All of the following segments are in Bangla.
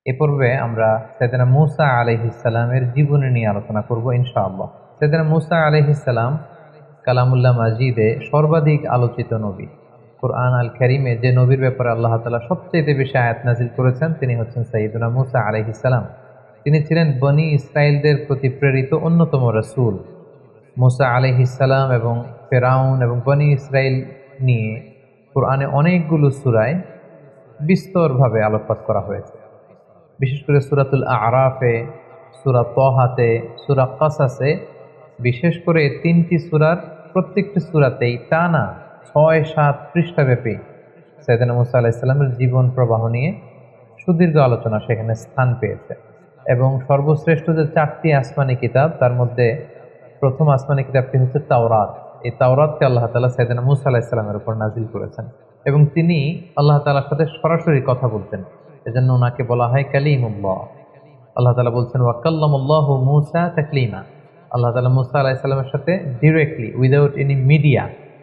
এ পর্বে আমরা সাইয়েদনা মূসা আলাইহিস সালামের জীবনী নিয়ে আলোচনা করব ইনশাআল্লাহ। সাইয়েদনা মূসা আলাইহিস সালাম কালামুল্লাহ মাজিদে সর্বাধিক আলোচিত নবী। কুরআন আল কারীমে যে নবীর ব্যাপারে আল্লাহ তাআলা সবচেয়ে বেশি আয়াত নাযিল করেছেন তিনি হচ্ছেন সাইয়েদনা মূসা আলাইহিস সালাম। তিনি ছিলেন বনী ইসরাইলদের প্রতি প্রেরিত অন্যতম রাসূল। মূসা আলাইহিস সালাম এবং ফেরাউন এবং বনী ইসরাইল নিয়ে কুরআনে অনেকগুলো সূরায় বিস্তরভাবে আলোকপাত করা হয়েছে। বিশেষ করে সূরাতুল আরাফে, সূরা তহাতে, সূরা কাসাসে, বিশেষ করে তিনটি সূরার প্রত্যেকটি সূরাতেই টানা ৬-৭ পৃষ্ঠাব্যাপী সাইয়েদনা মূসা আলাইহিস সালামের জীবন প্রবাহ নিয়ে সুদীর্ঘ আলোচনা সেখানে স্থান পেয়েছে। এবং সর্বশ্রেষ্ঠ যে ৪টি আসমানি কিতাব তার মধ্যে প্রথম আসমানি কিতাবটি হচ্ছে তাওরাত। এই তাওরাতকে আল্লাহ তাআলা সাইয়েদনা মূসা আলাইহিস সালামের উপর নাজিল করেছেন এবং তিনি আল্লাহ তাআলার সাথে সরাসরি কথা বলতেন। এজন্য ওনাকে বলা হয় কালিমুল্লাহ। আল্লাহ তাআলা বলছেন ওয়া কাল্লামাল্লাহু মূসা তাকলিমা। আল্লাহ তাআলা মূসা আলাইহিস সালামের সাথে ডিরেক্টলি উইদাউট এনি মিডিয়া,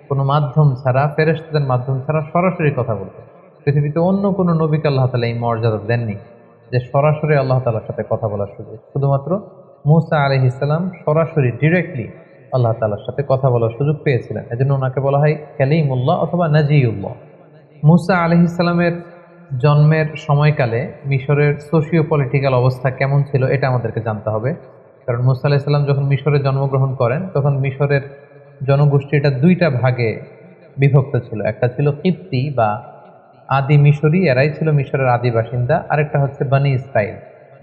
কোনো মাধ্যম ছাড়া, ফেরেশতাদের মাধ্যম ছাড়া সরাসরি কথা বলতেন। পৃথিবীতে অন্য কোনো নবীকে আল্লাহ তাআলা এই মর্যাদা দেননি যে সরাসরি আল্লাহ তাআলার সাথে কথা বলার সুযোগ। শুধুমাত্র মূসা আলাইহিস সালাম সরাসরি ডিরেক্টলি আল্লাহ তাআলার সাথে কথা বলার সুযোগ পেয়েছিলেন। এজন্য ওনাকে বলা হয় কালিমুল্লাহ অথবা নাজিউল্লাহ। মূসা আলাইহিস সালামের জন্মের সময়কালে মিশরের সোশিও পলিটিক্যাল অবস্থা কেমন ছিল এটা আমাদেরকে জানতে হবে। কারণ মূসা আলাইহিস সালাম যখন মিশরে জন্মগ্রহণ করেন তখন মিশরের জনগোষ্ঠীটা দুইটা ভাগে বিভক্ত ছিল। একটা ছিল কিপ্তি বা আদি মিশরি, এরাই ছিল মিশরের আদি বাসিন্দা। আরেকটা হচ্ছে বনী ইসরাইল।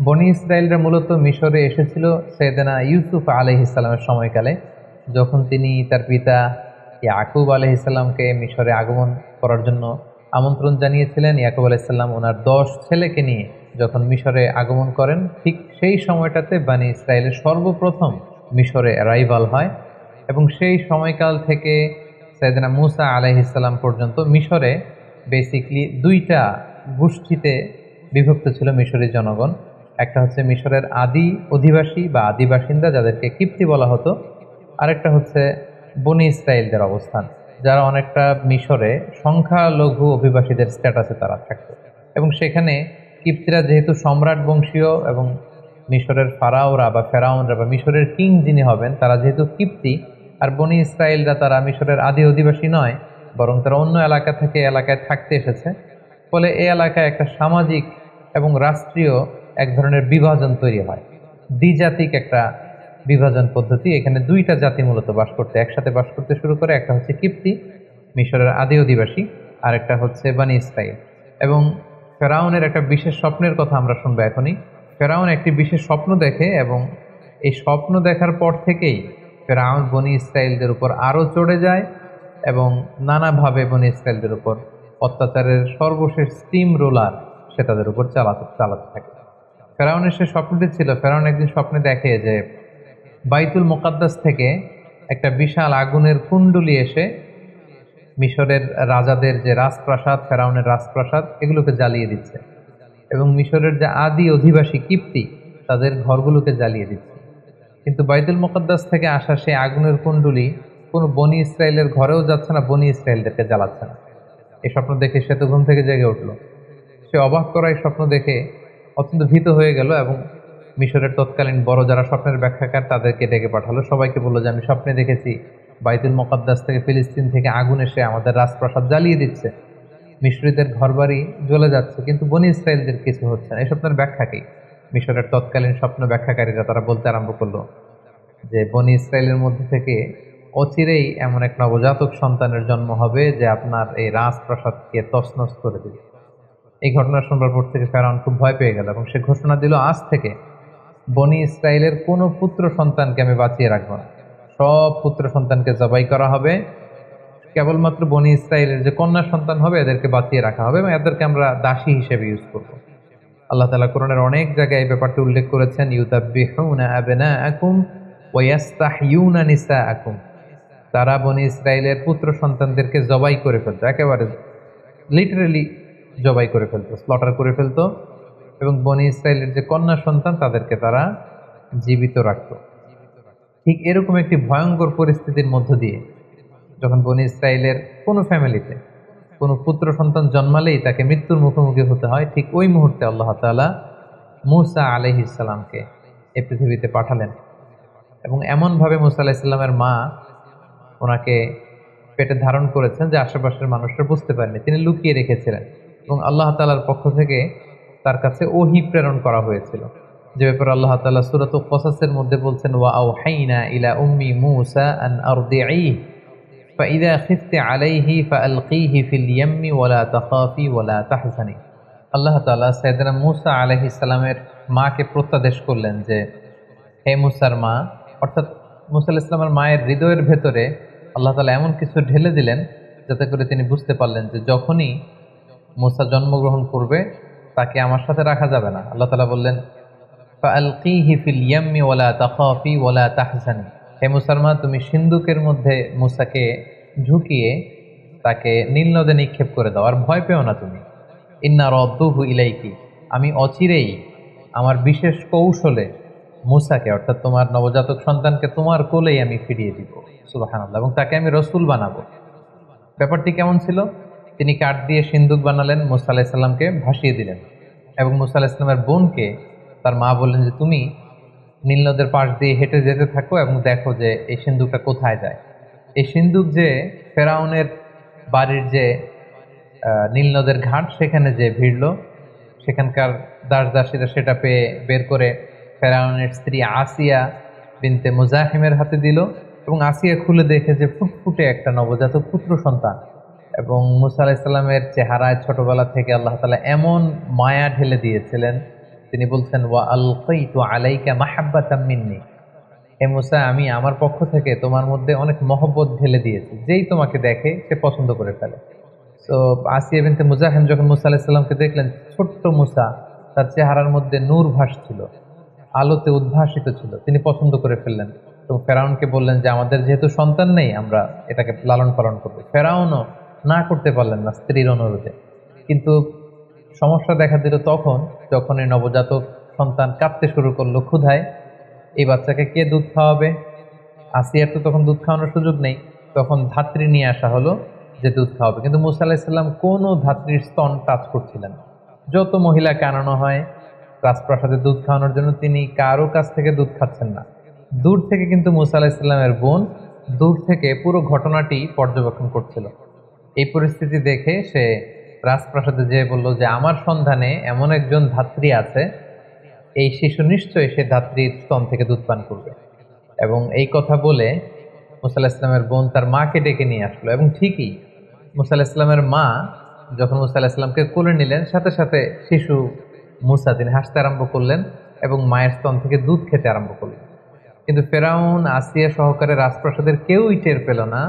বনী ইসরাইলরা মূলত মিশরে এসেছিল সাইয়েদনা ইউসুফ আলাইহিস সালামের সময়কালে, যখন তিনি তার পিতা ইয়াকুব আলাইহিস সালামকে মিশরে আগমন করার জন্য আমন্ত্রণ জানিয়েছিলেন। ইয়াকুব আলাইহিস সালাম ওনার ১০ ছেলেকে নিয়ে যখন মিশরে আগমন করেন, ঠিক সেই সময়টাতে বনী ইসরাইলের সর্বপ্রথম মিশরে অ্যারাইভাল হয় এবং সেই সময়কাল থেকে সাইয়েদনা মূসা আলাইহিস সালাম পর্যন্ত মিশরে বেসিকলি দুইটা গোষ্ঠীতে বিভক্ত ছিল মিশরি জনগণ। একটা হচ্ছে মিশরের আদি অধিবাসী বা আদি বাসিন্দা, যাদেরকে কিপ্তি বলা হতো। আরেকটা হচ্ছে বনী ইসরাইলদের অবস্থান, যারা অনেকটা মিশরে সংখ্যালঘু অভিবাসীদের স্ট্যাটাসে তারা থাকতো। এবং সেখানে কিপ্তিরা যেহেতু সম্রাট বংশীয় এবং মিশরের ফারাওরা বা ফেরাউনরা বা মিশরের কিং যিনি হবেন তারা যেহেতু কিপ্তি, আর বনী ইসরাইলরা তারা মিশরের আদি অধিবাসী নয়, বরং তারা অন্য এলাকা থেকে এলাকায় থাকতে এসেছে। ফলে এই এলাকায় একটা সামাজিক এবং রাষ্ট্রীয় এক ধরনের বিভাজন তৈরি হয়, দ্বিজাতিক একটা বিভাজন পদ্ধতি। এখানে দুইটা জাতি মূলত একসাথে বাস করতে শুরু করে। একটা হচ্ছে কিপ্তি, মিশরের আদি অধিবাসী, আর একটা হচ্ছে বনী ইসরাইল। এবং ফেরাউনের একটা বিশেষ স্বপ্নের কথা আমরা শুনবো এখনই। ফেরাউন একটি বিশেষ স্বপ্ন দেখে এবং এই স্বপ্ন দেখার পর থেকেই ফেরাউন বনী ইসরাইলদের উপর আরও চড়ে যায় এবং নানাভাবে বনী ইসরাইলদের উপর অত্যাচারের সর্বশেষ স্টিম রোলার সে তাদের উপর চালাতে থাকে। ফেরাউনের সে স্বপ্নটি ছিল, ফেরাউন একদিন স্বপ্নে দেখে যে বাইতুল মুকাদ্দাস থেকে একটা বিশাল আগুনের কুণ্ডলী এসে মিশরের রাজাদের যে রাজপ্রাসাদ, ফেরাউনের রাজপ্রাসাদ, এগুলোকে জ্বালিয়ে দিচ্ছে এবং মিশরের যে আদি অধিবাসী কিপ্তি তাদের ঘরগুলোকে জ্বালিয়ে দিচ্ছে। কিন্তু বাইতুল মুকাদ্দাস থেকে আসা সেই আগুনের কুণ্ডলী কোনো বনী ইসরাইলের ঘরেও যাচ্ছে না, বনী ইসরাইলদেরকে জ্বালাচ্ছে না। এই স্বপ্ন দেখে সে তো ঘুম থেকে জেগে উঠল। সে অবাক করা এই স্বপ্ন দেখে অত্যন্ত ভীত হয়ে গেল এবং মিশরের তৎকালীন বড় যারা স্বপ্নের ব্যাখ্যাকার তাদেরকে ডেকে পাঠালো। সবাইকে বললো যে আমি স্বপ্নে দেখেছি বাইতুল মুকাদ্দাস থেকে, ফিলিস্তিন থেকে আগুন এসে আমাদের রাজপ্রাসাদ জ্বালিয়ে দিচ্ছে, মিশরীদের ঘরবাড়ি জ্বলে যাচ্ছে, কিন্তু বনী ইসরাইলদের কিছু হচ্ছে না। এই স্বপ্নের ব্যাখ্যা কি? মিশরের তৎকালীন স্বপ্ন ব্যাখ্যাকারীরা তারা বলতে আরম্ভ করলো যে বনী ইসরাইলের মধ্যে থেকে অচিরেই এমন এক নবজাতক সন্তানের জন্ম হবে যে আপনার এই রাজপ্রাসাদকে তছনছ করে দিবে। এই ঘটনা শুনবার পর থেকে ফেরাউন খুব ভয় পেয়ে গেল এবং সে ঘোষণা দিল, আজ থেকে বনী ইসরাইলের কোনো পুত্র সন্তানকে আমি বাঁচিয়ে রাখবো না, সব পুত্র সন্তানকে জবাই করা হবে, কেবলমাত্র বনী ইসরাইলের যে কন্যা সন্তান হবে এদেরকে বাঁচিয়ে রাখা হবে এবং এদেরকে আমরা দাসী হিসেবে ইউজ করবো। আল্লাহ তাআলা কোরআনের অনেক জায়গায় এই ব্যাপারটা উল্লেখ করেছেন, ইউযাব্বিহুনা আবনাআকুম ওয়া ইস্তাহয়ুনা নিসাআকুম। তারা বনী ইসরাইলের পুত্র সন্তানদেরকে জবাই করে ফেলতো, একেবারে লিটারেলি জবাই করে ফেলতো, স্লটার করে ফেলতো, এবং বনী ইসরাইলের যে কন্যা সন্তান তাদেরকে তারা জীবিত রাখত। ঠিক এরকম একটি ভয়ঙ্কর পরিস্থিতির মধ্য দিয়ে যখন বনী ইসরাইলের কোনো ফ্যামিলিতে কোনো পুত্র সন্তান জন্মালেই তাকে মৃত্যুর মুখোমুখি হতে হয়, ঠিক ওই মুহূর্তে আল্লাহ তাআলা মুসা আলাইহিস সালামকে এই পৃথিবীতে পাঠালেন। এবং এমনভাবে মুসা আলাইহিস সালামের মা ওনাকে পেটে ধারণ করেছেন যে আশেপাশের মানুষরা বুঝতে পারেনি, তিনি লুকিয়ে রেখেছিলেন। এবং আল্লাহ তাআলার পক্ষ থেকে তার কাছে ওহী প্রেরণ করা হয়েছিল, যে ব্যাপারে আল্লাহ তাআলা সূরাতুল কসাসের মধ্যে বলছেন, ওয়া আওহাইনা ইলা উম্মি মূসা আন আরদিঈহি ফাইযা খিফতি আলাইহি ফাআলকীহি ফিল ইয়াম্মি ওয়ালা তাখাফি ওয়ালা তাহজানি। আল্লাহ তাআলা সাইয়েদনা মূসা আলাইহিস সালামের মাকে প্রত্যাদেশ করলেন যে, হে মূসার মা, অর্থাৎ মূসা আলাইহিস সালামের মায়ের হৃদয়ের ভেতরে আল্লাহ তাআলা এমন কিছু ঢেলে দিলেন যাতে করে তিনি বুঝতে পারলেন যে যখনই মূসা জন্মগ্রহণ করবে তাকে আমার সাথে রাখা যাবে না। আল্লাহ তাআলা বললেন, ফাআলকীহি ফিল ইয়াম্মি ওয়ালা তাখাফি ওয়ালা তাহজানি, হে মূসার মা, তুমি সিন্ধুকের মধ্যে মূসাকে ঝুঁকিয়ে তাকে নীল নদে নিক্ষেপ করে দাও, আর ভয় পেও না তুমি। ইন্না রাদ্দুহু ইলাইকি, আমি অচিরেই আমার বিশেষ কৌশলে মূসাকে, অর্থাৎ তোমার নবজাতক সন্তানকে তোমার কোলেই আমি ফিরিয়ে দিব। সুবহানাল্লাহ। এবং তাকে আমি রসুল বানাবো। ব্যাপারটি কেমন ছিল? তিনি কাঠ দিয়ে সিন্দুক বানালেন, মূসা আলাইহিস সালামকে ভাসিয়ে দিলেন। এবং মূসা আলাইহিস সালামের বোনকে তার মা বললেন যে, তুমি নীল নদের পাশ দিয়ে হেঁটে যেতে থাকো এবং দেখো যে এই সিন্দুকটা কোথায় যায়। এই সিন্দুক যে ফেরাউনের বাড়ির যে নীল নদের ঘাট, সেখানে যে ভিড়ল, সেখানকার দাসদাসীরা সেটা পেয়ে বের করে ফেরাউনের স্ত্রী আসিয়া বিনতে মুজাহিমের হাতে দিল। এবং আসিয়া খুলে দেখে যে ফুটফুটে একটা নবজাতক পুত্র সন্তান। এবং মূসা আলাইহিস সালামের চেহারায় ছোটবেলা থেকে আল্লাহ তাআলা এমন মায়া ঢেলে দিয়েছিলেন, তিনি বলছেন, ওয়া আলকাইতু আলাইকা মাহাব্বাতাম মিন্নি, হে মূসা, আমি আমার পক্ষ থেকে তোমার মধ্যে অনেক মহব্বত ঢেলে দিয়েছি, যেই তোমাকে দেখে সে পছন্দ করে ফেলে। তো আসিয়া বিনতে মুজাহিম যখন মূসা আলাইহিস সালামকে দেখলেন, ছোট্ট মূসা, তার চেহারার মধ্যে নূর ভাসছিল, আলোতে উদ্ভাসিত ছিল, তিনি পছন্দ করে ফেললেন। তো ফেরাউনকে বললেন যে, আমাদের যেহেতু সন্তান নেই, আমরা এটাকে লালন পালন করব। ফেরাউনও না করতে পারলেন না স্ত্রীর অনুরোধে। কিন্তু সমস্যা দেখা দিল তখন, যখন এই নবজাতক সন্তান কাঁদতে শুরু করলো ক্ষুধায়। এই বাচ্চাকে কে দুধ খাওয়াবে? আসিয়ার তো তখন দুধ খাওয়ানোর সুযোগ নেই। তখন ধাত্রী নিয়ে আসা হলো যে দুধ খাওয়াবে, কিন্তু মূসা আলাইহিস সালাম কোনো ধাত্রীর স্তন টাচ করছিলেন। যত মহিলাকে আনানো হয় রাজপ্রাসাদে দুধ খাওয়ানোর জন্য, তিনি কারো কাছ থেকে দুধ খাচ্ছেন না। দূর থেকে কিন্তু মূসা আলাইহিস সালামের বোন দূর থেকে পুরো ঘটনাটি পর্যবেক্ষণ করছিল। এই পরিস্থিতি দেখে সে রাজপ্রাসাদে যেয়ে বলল যে, আমার সন্ধানে এমন একজন ধাত্রী আছে, এই শিশু নিশ্চয়ই সে ধাত্রীর স্তন থেকে দুধ পান করবে। এবং এই কথা বলে মূসা আলাইহিস সালামের বোন তার মাকে ডেকে নিয়ে আসলো। এবং ঠিকই মূসা আলাইহিস সালামের মা যখন মূসা আলাইহিস সালামকে কোলে নিলেন, সাথে সাথে শিশু মূসা তিনি হাসতে আরম্ভ করলেন এবং মায়ের স্তন থেকে দুধ খেতে আরম্ভ করলেন। কিন্তু ফেরাউন, আসিয়া সহকারে রাজপ্রাসাদের কেউই টের পেল না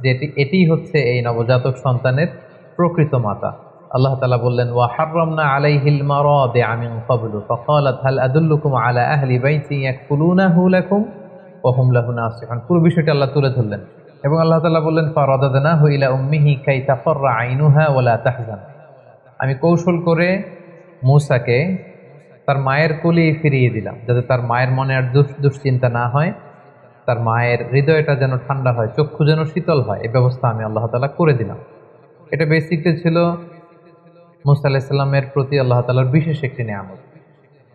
যে এটিই হচ্ছে এই নবজাতক সন্তানের প্রকৃত মাতা। আল্লাহ তাআলা বললেন, ওয়া হাররামনা আলাইহিল মারাদিআ মিন ক্বাবলু ফাকালাত হাল আদুল্লুকুম আলা আহলি বাইতি ইয়াকফুলুনাহু লাকুম ওয়া হুম লাহু নাসিহুন। পুরো বিষয়টি আল্লাহ তুলে ধরলেন। এবং আল্লাহ তাআলা বললেন, ফারাদাদনাহু ইলা উম্মিহি কাই তাফাররা আইনুহা ওয়া লা তাহজান, আমি কৌশল করে মূসাকে তার মায়ের কোলেই ফিরিয়ে দিলাম, যাতে তার মায়ের মনে আর দুশ্চিন্তা না হয়, তার মায়ের হৃদয়টা যেন ঠান্ডা হয়, চক্ষু যেন শীতল হয়। এই ব্যবস্থা আমি আল্লাহ তাআলা করে দিলাম। এটা বেসিকলি ছিল মূসা আলাইহিস সালামের প্রতি আল্লাহ তাআলার বিশেষ একটি নিয়ামত।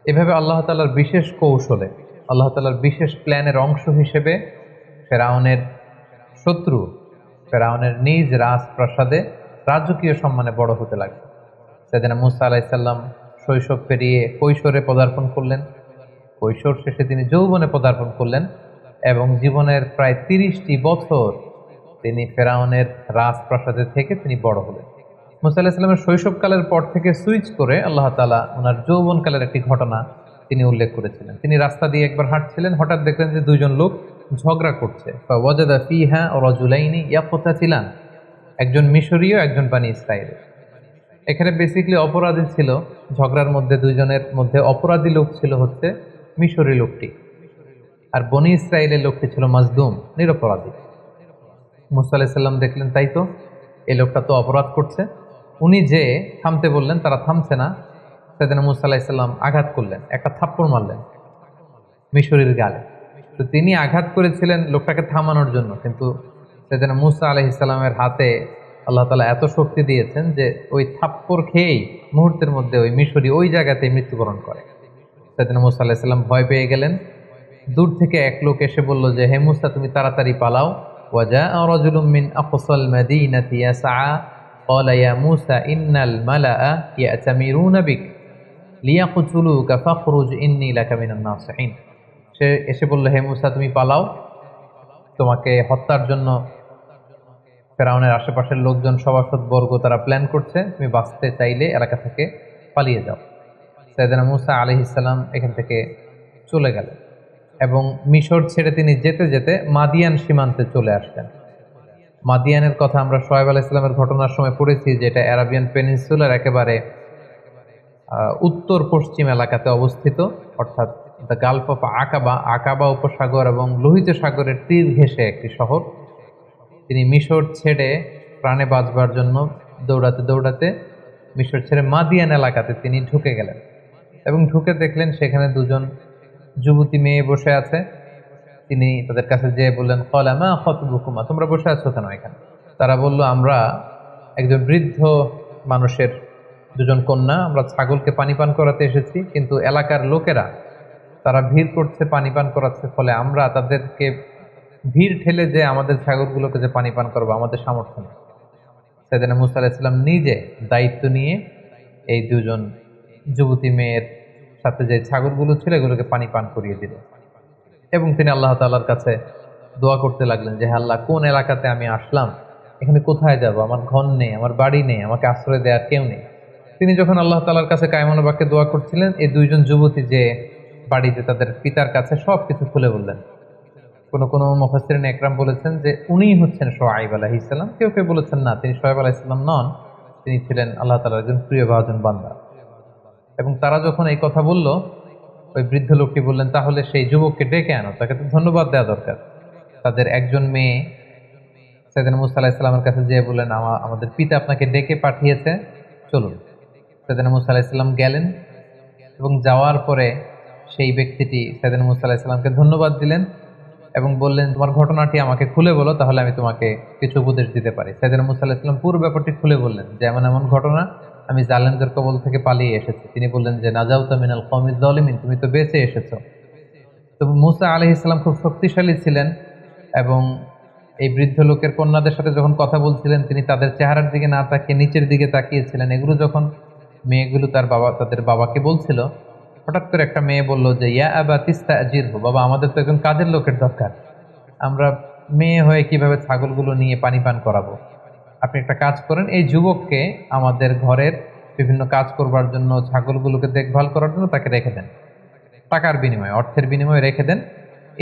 এভাবে আল্লাহ তাআলার বিশেষ কৌশলে, আল্লাহ তাআলার বিশেষ প্ল্যানের অংশ হিসেবে ফেরাউনের শত্রু, ফেরাউনের নিজ রাজপ্রাসাদে রাজকীয় সম্মানে বড় হতে লাগলো। সেদিন মূসা আলাইহিস সালাম শৈশব পেরিয়ে কৈশোরে পদার্পণ করলেন। কৈশোর শেষে তিনি যৌবনে পদার্পণ করলেন এবং জীবনের প্রায় ৩০টি বছর তিনি ফেরাউনের রাজপ্রাসাদে থেকে তিনি বড় হলেন। মূসা আলাইহিস সালামের শৈশবকালের পর থেকে সুইচ করে আল্লাহ তাআলা ওনার যৌবনকালের একটি ঘটনা তিনি উল্লেখ করেছিলেন। তিনি রাস্তা দিয়ে একবার হাঁটছিলেন, হঠাৎ দেখলেন যে দুইজন লোক ঝগড়া করছে। ফাওয়াজাদা ফিহা রাজুলাইনি ইয়াকতাতিলান, একজন মিশরীয়, একজন বনী ইসরাঈলী। এখানে বেসিক্যালি অপরাধী ছিল ঝগড়ার মধ্যে, দুইজনের মধ্যে অপরাধী লোক ছিল হচ্ছে মিশরী লোকটি, আর বনী ইসরাঈলের লোকটি ছিল মাজলুম, নিরপরাধী। মূসা আলাইহিস সালাম দেখলেন, তাই তো, এই লোকটা তো অপরাধ করছে। উনি যে থামতে বললেন, তারা থামছে না। সেদিন মূসা আলাইহিস সালাম আঘাত করলেন, একটা থাপ্পড় মারলেন মিশরীর গালে। তো তিনি আঘাত করেছিলেন লোকটাকে থামানোর জন্য, কিন্তু সেদিন মূসা আলাইহিস সালামের হাতে আল্লাহ তাআলা এত শক্তি দিয়েছেন যে ওই থাপ্পড় খেয়েই মুহূর্তের মধ্যে ওই মিশরী ওই জায়গাতেই মৃত্যুবরণ করে। সাইয়েদনা মুসা আলাইহিস সালাম ভয় পেয়ে গেলেন। দূর থেকে এক লোক এসে বলল যে, হে মুসা, তুমি তাড়াতাড়ি পালাও। ওয়াজাআ রাজুলুম মিন আকসাল মাদিনাতি ইয়াসআ ক্বালা ইয়া মুসা ইন্নাল মালাআ ইয়াতামিরুনা বিক লিয়াকতুলুকা ফাখরুজ ইন্নী লাকা মিনান নাসিহিন। সে এসে বলল, হে মুসা, তুমি পালাও, তোমাকে হত্যার জন্য ফেরাউনের আশেপাশের লোকজন, সভাসদ বর্গ তারা প্ল্যান করছে, তুমি বাঁচতে চাইলে এলাকা থেকে পালিয়ে যাও। সাইয়েদনা মুসা আলাইহিস সালাম এখান থেকে চলে গেলেন এবং মিশর ছেড়ে তিনি যেতে যেতে মাদিয়ান সীমান্তে চলে আসলেন। মাদিয়ানের কথা আমরা শুআয়ব আলাইহিস সালামের ঘটনার সময় পড়েছি, যেটা অ্যারাবিয়ান পেনিনসুলার একেবারে উত্তর পশ্চিম এলাকাতে অবস্থিত, অর্থাৎ দ্য গালফ অফ আকাবা, আকাবা উপসাগর এবং লোহিত সাগরের তীর ঘেঁষে একটি শহর। তিনি মিশর ছেড়ে প্রাণে বাঁচবার জন্য দৌড়াতে দৌড়াতে মিশর ছেড়ে মাদিয়ান এলাকাতে তিনি ঢুকে গেলেন এবং ঢুকে দেখলেন সেখানে দুজন যুবতী মেয়ে বসে আছে। তিনি তাদের কাছে যেয়ে বললেন, ক্বালা মা খাতবুকুমা, তোমরা বসে আছো কেন এখানে? তারা বলল, আমরা একজন বৃদ্ধ মানুষের দুজন কন্যা, আমরা ছাগলকে পানি পান করাতে এসেছি, কিন্তু এলাকার লোকেরা তারা ভিড় করছে, পানি পান করাচ্ছে, ফলে আমরা তাদেরকে ভিড় ঠেলে যে আমাদের ছাগলগুলোকে যে পানি পান করবো আমাদের সামর্থ্য নেই। সাইয়েদনা মুসা আলাইহিস সালাম নিজে দায়িত্ব নিয়ে এই দুজন যুবতী মেয়ের সাথে যে ছাগলগুলো ছিল এগুলোকে পানি পান করিয়ে দিলেন এবং তিনি আল্লাহ তাআলার কাছে দোয়া করতে লাগলেন যে, হে আল্লাহ, কোন এলাকাতে আমি আসলাম, এখানে কোথায় যাব? আমার ঘর নেই, আমার বাড়ি নেই, আমাকে আশ্রয় দেওয়ার কেউ নেই। তিনি যখন আল্লাহ তাআলার কাছে কায়মন বাক্যে দোয়া করছিলেন, এই দুইজন যুবতী যে বাড়িতে তাদের পিতার কাছে সব কিছু খুলে বললেন। কোনো মুফাসসিরিন একরাম বলেছেন যে উনিই হচ্ছেন শুআয়ব আলাইহিস সালাম, কেউ কেউ বলেছেন না, তিনি শুআয়ব আলাইহিস সালাম নন, তিনি ছিলেন আল্লাহ তাআলার একজন প্রিয় ভাজন বান্দা। এবং তারা যখন এই কথা বলল, ওই বৃদ্ধ লোকটি বললেন, তাহলে সেই যুবককে ডেকে আনো, তাকে তো ধন্যবাদ দেওয়া দরকার। তাদের একজন মেয়ে সাইয়েদনা মুসা আলাইহিস সালামের কাছে যেয়ে বললেন, আমাদের পিতা আপনাকে ডেকে পাঠিয়েছে, চলুন। সাইয়েদনা মুসা আলাইহিস সালাম গেলেন এবং যাওয়ার পরে সেই ব্যক্তিটি সাইয়েদনা মুসা আলাইহিস সালামকে ধন্যবাদ দিলেন এবং বললেন, তোমার ঘটনাটি আমাকে খুলে বলো, তাহলে আমি তোমাকে কিছু উপদেশ দিতে পারি। সাইয়েদনা মুসা আলাইহিস সালাম পুরো ব্যাপারটি খুলে বললেন যে, এমন এমন ঘটনা, আমি জালেমদের কবল থেকে পালিয়ে এসেছি। তিনি বললেন যে, নাজাউতা মিনাল কওমিজ জালিমিন, তুমি তো বেঁচে এসেছো। তো মুসা আলাইহিস সালাম খুব শক্তিশালী ছিলেন এবং এই বৃদ্ধ লোকের কন্যাদের সাথে যখন কথা বলছিলেন, তিনি তাদের চেহারার দিকে না তাকিয়ে নিচের দিকে তাকিয়েছিলেন। এগুলো যখন মেয়েগুলো তাদের বাবাকে বলছিল, হঠাৎ করে একটা মেয়ে বলল যে, ইয়া আবা তিস্তাজিরহু, বাবা, আমাদের তো একজন কাজের লোকের দরকার, আমরা মেয়ে হয়ে কিভাবে ছাগলগুলো নিয়ে পানি পান করাবো? আপনি একটা কাজ করেন, এই যুবককে আমাদের ঘরের বিভিন্ন কাজ করবার জন্য, ছাগলগুলোকে দেখভাল করার জন্য তাকে রেখে দেন, টাকার বিনিময়ে, অর্থের বিনিময়ে রেখে দেন।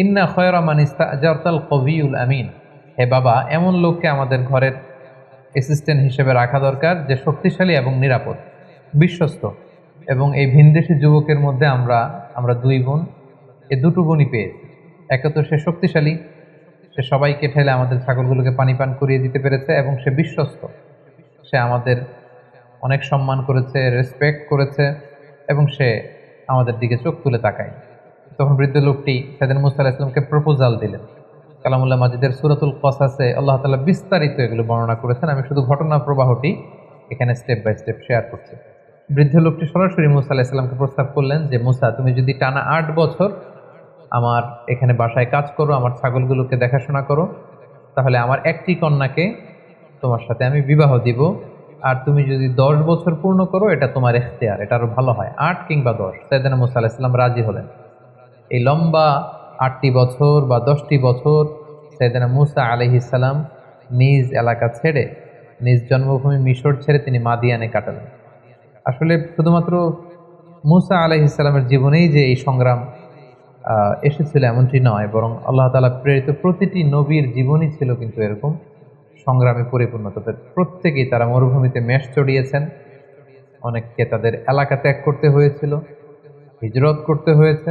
ইন্না খায়রা মান ইস্তাজারতাল কবিয়ুল আমিন, হে বাবা, এমন লোককে আমাদের ঘরের অ্যাসিস্ট্যান্ট হিসেবে রাখা দরকার যে শক্তিশালী এবং নিরাপদ, বিশ্বস্ত। এবং এই ভিনদেশী যুবকের মধ্যে আমরা দুই বোন, এ দুটো গুণই পেয়েছি। একে তো সে শক্তিশালী, সে সবাইকে ঠেলে আমাদের ছাগলগুলোকে পানি পান করিয়ে দিতে পেরেছে, এবং সে বিশ্বস্ত, সে আমাদের অনেক সম্মান করেছে, রেসপেক্ট করেছে, এবং সে আমাদের দিকে চোখ তুলে তাকায়। তখন বৃদ্ধ লোকটি সাইয়েদনা মুসা আলাইহিস সালামকে প্রপোজাল দিলেন। কালামুল্লাহ মাজিদের সূরাতুল কসাসে আল্লাহ তাআলা বিস্তারিত এগুলো বর্ণনা করেছেন, আমি শুধু ঘটনা প্রবাহটি এখানে স্টেপ বাই স্টেপ শেয়ার করছি। বৃদ্ধ লোকটি সরাসরি মুসা আলাইহিস সালামকে প্রস্তাব করলেন যে, মুসা, তুমি যদি টানা 8 বছর আমার এখানে বাসায় কাজ করো, আমার ছাগলগুলোকে দেখাশোনা করো, তাহলে আমার একটি কন্যাকে তোমার সাথে আমি বিবাহ দিব। আর তুমি যদি 10 বছর পূর্ণ করো, এটা তোমার ইখতিয়ার, এটা আরো ভালো হয়, 8 কিংবা 10। সাইয়েদনা মুসা আলাইহিস সালাম রাজি হলেন। এই লম্বা 8টি বছর বা 10টি বছর সাইয়েদনা মুসা আলাইহিস সালাম নিজ এলাকা ছেড়ে, নিজ জন্মভূমি মিশর ছেড়ে তিনি মাদিয়ানে কাটালেন। আসলে শুধুমাত্র মুসা আলাইহিস সালামের জীবনেই যে এই সংগ্রাম এসেছিল এমনটি নয়, বরং আল্লাহ তাআলা প্রেরিত প্রতিটি নবীর জীবনই ছিল কিন্তু এরকম সংগ্রামে পরিপূর্ণ। তাদের প্রত্যেকেই তারা মরুভূমিতে মেষ চড়িয়েছেন, অনেককে তাদের এলাকা ত্যাগ করতে হয়েছিল, হিজরত করতে হয়েছে,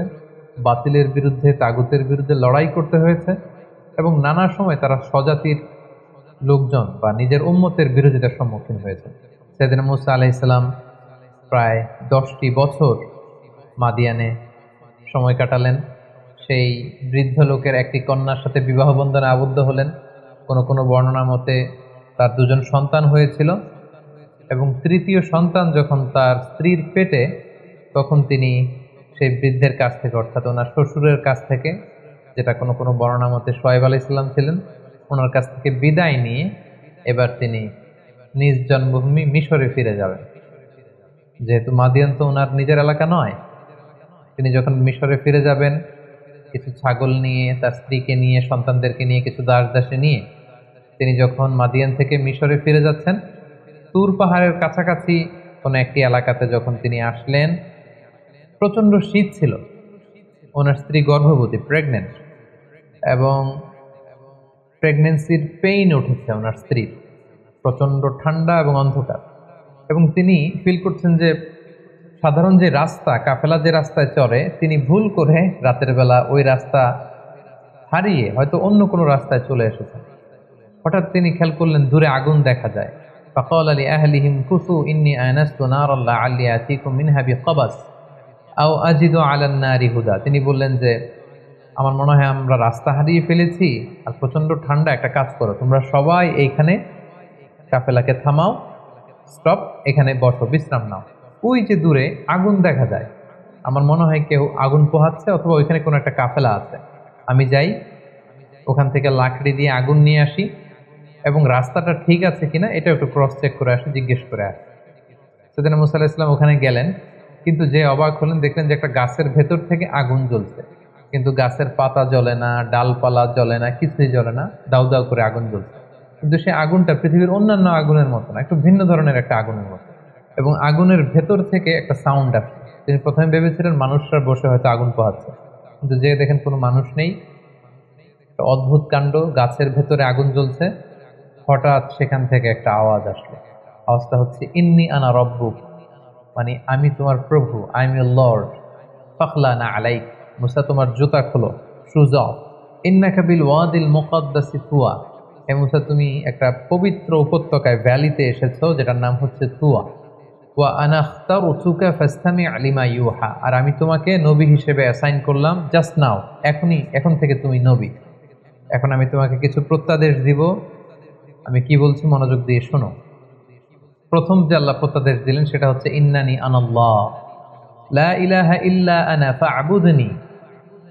বাতিলের বিরুদ্ধে, তাগুতের বিরুদ্ধে লড়াই করতে হয়েছে, এবং নানা সময় তারা স্বজাতির লোকজন বা নিজের উম্মতের বিরোধিতার সম্মুখীন হয়েছে। সাইয়েদনা মুসা আলাইহিস সালাম প্রায় 10টি বছর মাদিয়ানে সময় কাটালেন। সেই বৃদ্ধ লোকের একটি কন্যার সাথে বিবাহ বন্ধনে আবদ্ধ হলেন। কোনো বর্ণনা মতে তার 2জন সন্তান হয়েছিল, এবং তৃতীয় সন্তান যখন তার স্ত্রীর পেটে, তখন তিনি সেই বৃদ্ধের কাছ থেকে, অর্থাৎ ওনার শ্বশুরের কাছ থেকে, যেটা কোনো কোনো বর্ণনা মতে শোয়েব আলাইহিস সালাম ছিলেন, ওনার কাছ থেকে বিদায় নিয়ে এবার তিনি নিজ জন্মভূমি মিশরে ফিরে যাবেন। যেহেতু মাদিয়ান তো ওনার নিজের এলাকা নয়, তিনি যখন মিশরে ফিরে যাবেন কিছু ছাগল নিয়ে, তার স্ত্রীকে নিয়ে, সন্তানদেরকে নিয়ে, কিছু দাস দাসী নিয়ে তিনি যখন মাদিয়ান থেকে মিশরে ফিরে যাচ্ছেন, তুর পাহাড়ের কাছাকাছি কোনো একটি এলাকাতে যখন তিনি আসলেন, প্রচন্ড শীত ছিল, ওনার স্ত্রী গর্ভবতী, প্রেগনেন্ট, এবং প্রেগনেন্সির পেইন উঠেছে ওনার স্ত্রীর, প্রচন্ড ঠান্ডা এবং অন্ধকার, এবং তিনি ফিল করছেন যে সাধারণ যে রাস্তা, কাফেলা যে রাস্তায় চলে, তিনি ভুল করে রাতের বেলা ওই রাস্তা হারিয়ে হয়তো অন্য কোনো রাস্তায় চলে এসেছেন। হঠাৎ তিনি খেয়াল করলেন দূরে আগুন দেখা যায়। ফাকাল আলি আহলিহিম কুসু ইন্নী আনাস্তু নারান লাআল্লি আতীকুম মিনহা বিকবাস আও আজিদু আলান নারি হুদা। তিনি বললেন যে আমার মনে হয় আমরা রাস্তা হারিয়ে ফেলেছি, আর প্রচন্ড ঠান্ডা, একটা কাজ করো, তোমরা সবাই এইখানে কাফেলাকে থামাও, স্টপ, এখানে বসো, বিশ্রাম নাও। ওই যে দূরে আগুন দেখা যায়, আমার মনে হয় কেউ আগুন পোহাচ্ছে, অথবা ওইখানে কোনো একটা কাফেলা আছে, আমি যাই ওখান থেকে লাকড়ি দিয়ে আগুন নিয়ে আসি, এবং রাস্তাটা ঠিক আছে কিনা এটা একটু ক্রস চেক করে আসি, জিজ্ঞেস করে আসি। সেদিন মুসা আলাইহিস সালাম ওখানে গেলেন, কিন্তু যে অবাক হলেন, দেখলেন যে একটা গাছের ভেতর থেকে আগুন জ্বলছে, কিন্তু গাছের পাতা জ্বলে না, ডালপালা জ্বলে না, কিছুই জ্বলে না, দাউ দাউ করে আগুন জ্বলছে। কিন্তু সেই আগুনটা পৃথিবীর অন্যান্য আগুনের মতো না, একটু ভিন্ন ধরনের একটা আগুনের মতো, এবং আগুনের ভেতর থেকে একটা সাউন্ড আসছে। তিনি প্রথমে ভেবেছিলেন মানুষরা বসে হয়তো আগুন পোহাচ্ছে, কিন্তু যে দেখেন কোনো মানুষ নেই, একটা অদ্ভুত কাণ্ড, গাছের ভেতরে আগুন জ্বলছে। হঠাৎ সেখান থেকে একটা আওয়াজ আসলো, আওয়াজটা হচ্ছে ইন্নী আনা রব্বুক, মানে আমি তোমার প্রভু, আই এম ইউর লর্ড, ফাখলানা আলাইক, মুসা তোমার জুতা খোলো, শুজ অফ, ইন্নাকা বিল ওয়াদিল মুকাদ্দাসি তুয়া, হে মুসা তুমি একটা পবিত্র উপত্যকায়, ভ্যালিতে এসেছো, যেটার নাম হচ্ছে তুয়া। ওয়া আনা আখতারতুকা ফাসতামি' লিমা ইউহা, আর আমি তোমাকে নবী হিসেবে অ্যাসাইন করলাম, জাস্ট নাও, এখন থেকে তুমি নবী। এখন আমি তোমাকে কিছু প্রত্যাদেশ দিব, আমি কি বলছি মনোযোগ দিয়ে শোনো। প্রথম যে আল্লাহ প্রত্যাদেশ দিলেন সেটা হচ্ছে ইন্নানি আনাল্লাহ লা ইলাহা ইল্লা আনা ফা'বুদনি,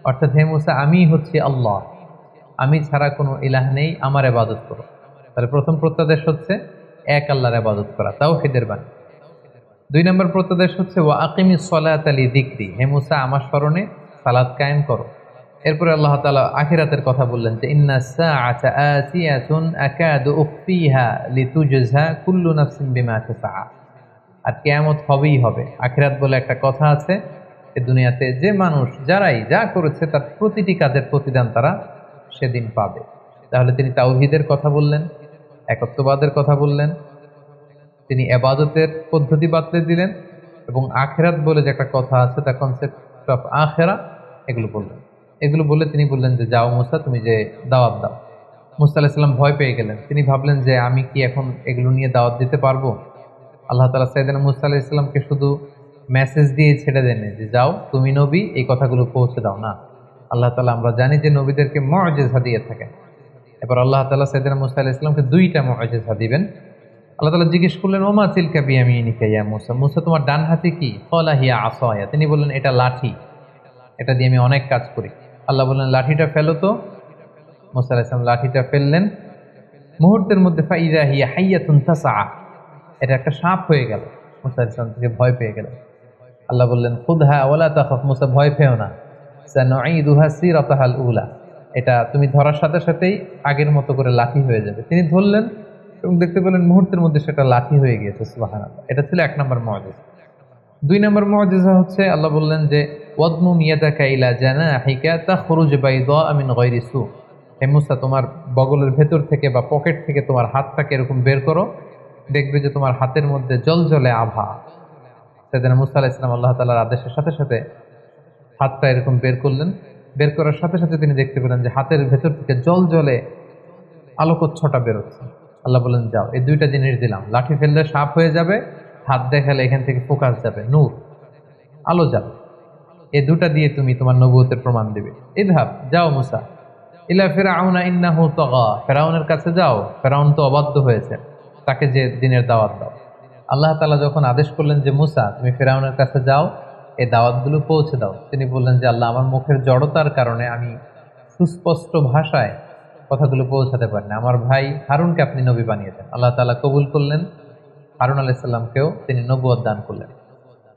অর্থাৎ হে মুসা আমি হচ্ছি আল্লাহ, আমি ছাড়া কোনো ইলাহ নেই, আমার ইবাদত করো। তাহলে প্রথম প্রত্যাদেশ হচ্ছে এক আল্লাহর ইবাদত করা, তাওহীদের বাণী। দুই নম্বর প্রত্যাদেশ হচ্ছে ওয়া আকিমিস সালাতা লিযিকরি, হে মুসা আমার স্মরণে সালাত কায়েম করো। এরপরে আল্লাহ তাআলা আখিরাতের কথা বললেন যে ইন্নাস সাআতা আতিয়াতুন আকাদু উখফিহা লিতুজজা কুল্লু নাফসিন বিমা তাসআ, আর কিয়ামত হবেই হবে। আখিরাত বলে একটা কথা আছে, এই দুনিয়াতে যে মানুষ যারাই যা করেছে তার প্রতিটি কাজের প্রতিদান তারা সেদিন পাবে। তাহলে তিনি তাওহীদের কথা বললেন, একত্ববাদের কথা বললেন, তিনি ইবাদতের পদ্ধতি বাতলে দিলেন, এবং আখিরাত বলে যে একটা কথা আছে, তার কনসেপ্ট অফ আখিরা, এগুলো বললেন। এগুলো বলে তিনি বললেন যে যাও মুসা, তুমি যে দাওয়াত দাও। মুসা আলাইহিস সালাম ভয় পেয়ে গেলেন, তিনি ভাবলেন যে আমি কি এখন এগুলো নিয়ে দাওয়াত দিতে পারবো? আল্লাহ তাআলা সাইয়েদনা মুসা আলাইহিস সালামকে শুধু মেসেজ দিয়ে ছেড়ে দেন যে যাও তুমি নবী, এই কথাগুলো পৌঁছে দাও না। আল্লাহ তাআলা আমরা জানি যে নবীদেরকে মুআজিজা দিয়ে থাকেন। এবার আল্লাহ তাআলা সাইয়েদনা মুসা আলাইহিস সালামকে দুইটা মুআজিজা দিবেন। আল্লাহ তাআলা জিজ্ঞেস করলেন ওমা তিলকা বিয়ামিনিকা ইয়া মুসা, মুসা তোমার ডান হাতে কি? ক্বালা হিয়া আসায়া, তিনি বললেন এটা লাঠি, এটা দিয়ে আমি অনেক কাজ করি। আল্লাহ বললেন লাঠিটা ফেলো তো। মুসা আলাইহিস সালাম লাঠিটা ফেললেন, মুহূর্তের মধ্যে ফাইযা হিয়া হাইয়াতুন তাসআ, এটা একটা সাপ হয়ে গেল। মুসা আলাইহিস সালাম থেকে ভয় পেয়ে গেলেন। আল্লাহ বললেন খুদহা ওয়ালা তাখাফ, মুসা ভয় পেও না, সানুঈদুহা সিরাতাহাল উলা, এটা তুমি ধরার সাথে সাথেই আগের মতো করে লাঠি হয়ে যাবে। তিনি ধরলেন এবং দেখতে পেলেন মুহূর্তের মধ্যে সেটা লাঠি হয়ে গিয়েছে। সুবহানাল্লাহ, এটা ছিল এক নম্বর মুআজিজা। দুই নম্বর মুআজিজা হচ্ছে আল্লাহ বললেন যে ওয়াদমুম ইয়াদাকা ইলা জানাহিকা তাখরুজ বাইদা মিন গায়রি সু, হে মুসা তোমার বগলের ভেতর থেকে বা পকেট থেকে তোমার হাতটাকে এরকম বের করো, দেখবে যে তোমার হাতের মধ্যে জলজলে আভা। সেদিন মুসা আলাইহিস সালাম আল্লাহ তাআলার আদেশের সাথে সাথে হাতটা এরকম বের করলেন, বের করার সাথে সাথে তিনি দেখতে পেলেন যে হাতের ভেতর থেকে জলজলে আলোকচ্ছটা বেরোচ্ছে। আল্লাহ বললেন যাও, এই দুইটা জিনিস দিলাম, লাঠি ফেললে সাপ হয়ে যাবে, হাত দেখালে এখান থেকে ফোকাস যাবে, নূর, আলো যাবে, এই দুটা দিয়ে তুমি তোমার নবুয়তের প্রমাণ দিবে। ইযহাব, যাও মুসা, ইলা ফিরআউনা ইন্নাহু তাগা, ফিরআউনের কাছে যাও, ফিরআউন তো অবাধ্য হয়েছে, তাকে যে দিনের দাওয়াত দাও। আল্লাহ তাআলা যখন আদেশ করলেন যে মুসা তুমি ফিরআউনের কাছে যাও, এই দাওয়াতগুলো পৌঁছে দাও। তিনি বললেন যে আল্লাহ, আমার মুখের জড়তার কারণে আমি সুস্পষ্ট ভাষায় কথাগুলো পৌঁছাতে পারি না। আমার ভাই হারুনকে আপনি নবী বানিয়ে দেন। আল্লাহ তাআলা কবুল করলেন, হারুন আলাইহিস সালামকেও তিনি নবুয়ত দান করলেন।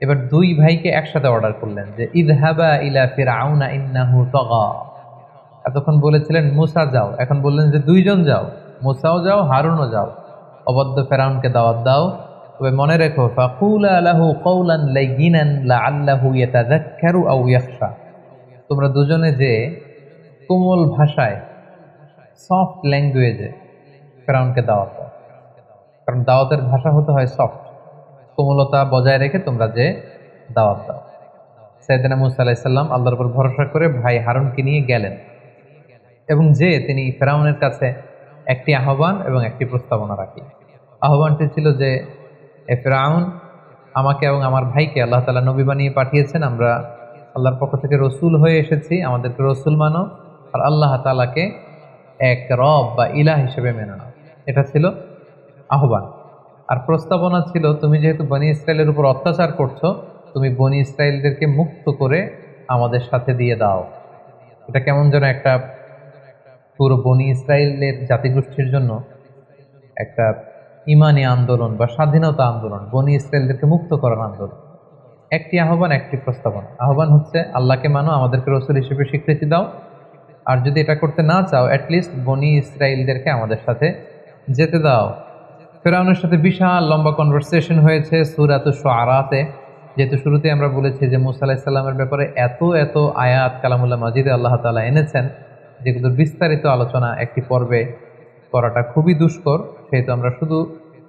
এবার দুই ভাইকে একসাথে অর্ডার করলেন যে ইযহাবা ইলা ফিরআউনা ইন্নাহু তাগা। এতক্ষণ বলেছিলেন মুসা যাও, এখন বললেন যে দুইজন যাও, মুসাও যাও হারুনও যাও, অবদ্ধ ফেরাউনকে দাওয়াত দাও। তবে মনে রেখো, ফাকুলা লাহু কওলান লাইয়িনান লাআল্লাহু ইয়াতাযাক্কারু আও ইয়াখশা। তোমরা দুজনে যে কোমল ভাষায়, সফট ল্যাঙ্গুয়েজে ফেরাউনকে দাওয়াত দাও, কারণ দাওয়াতের ভাষা হতে হয় সফট, কোমলতা বজায় রেখে তোমরা যে দাওয়াত দাও। সাইয়েদনা মুসা আলাইহিস সালাম আল্লাহর উপর ভরসা করে ভাই হারুনকে নিয়ে গেলেন এবং যে তিনি ফেরাউনের কাছে একটি আহ্বান এবং একটি প্রস্তাবনা রাখলেন। আহ্বানটি ছিল যে, এ ফেরাউন, আমাকে এবং আমার ভাইকে আল্লাহ তাআলা নবী বানিয়ে পাঠিয়েছেন, আমরা আল্লাহর পক্ষ থেকে রসুল হয়ে এসেছি, আমাদেরকে রসুল মানো, আর আল্লাহ তাআলাকে এক রব বা ইলাহ হিসেবে মেনে নাও। এটা ছিল আহ্বান। আর প্রস্তাবনা ছিল, তুমি যেহেতু বনি ইসরায়েলের উপর অত্যাচার করছো, তুমি বনি ইসরায়েলদেরকে মুক্ত করে আমাদের সাথে দিয়ে দাও। এটা কেমন যেন একটা পুরো বনি ইসরায়েলের জাতিগোষ্ঠীর জন্য একটা ইমানি আন্দোলন বা স্বাধীনতা আন্দোলন, বনি ইসরায়েলদেরকে মুক্ত করার আন্দোলন। একটি আহ্বান, একটি প্রস্তাবনা। আহ্বান হচ্ছে আল্লাহকে মানো, আমাদেরকে রসুল হিসেবে স্বীকৃতি দাও, আর যদি এটা করতে না চাও অ্যাটলিস্ট বনি ইসরায়েলদেরকে আমাদের সাথে যেতে দাও। ফেরাউনের সাথে বিশাল লম্বা কনভারসেশন হয়েছে সূরাতুশ শুআরাতে। যেহেতু শুরুতে আমরা বলেছি যে মুসা আলাইহিস সালামের ব্যাপারে এত এত আয়াত কালামুল্লাহ মাজিদে আল্লাহ তাআলা এনেছেন, যেগুলোর বিস্তারিত আলোচনা একটি পর্বে করাটা খুবই দুষ্কর। সেহেতু আমরা শুধু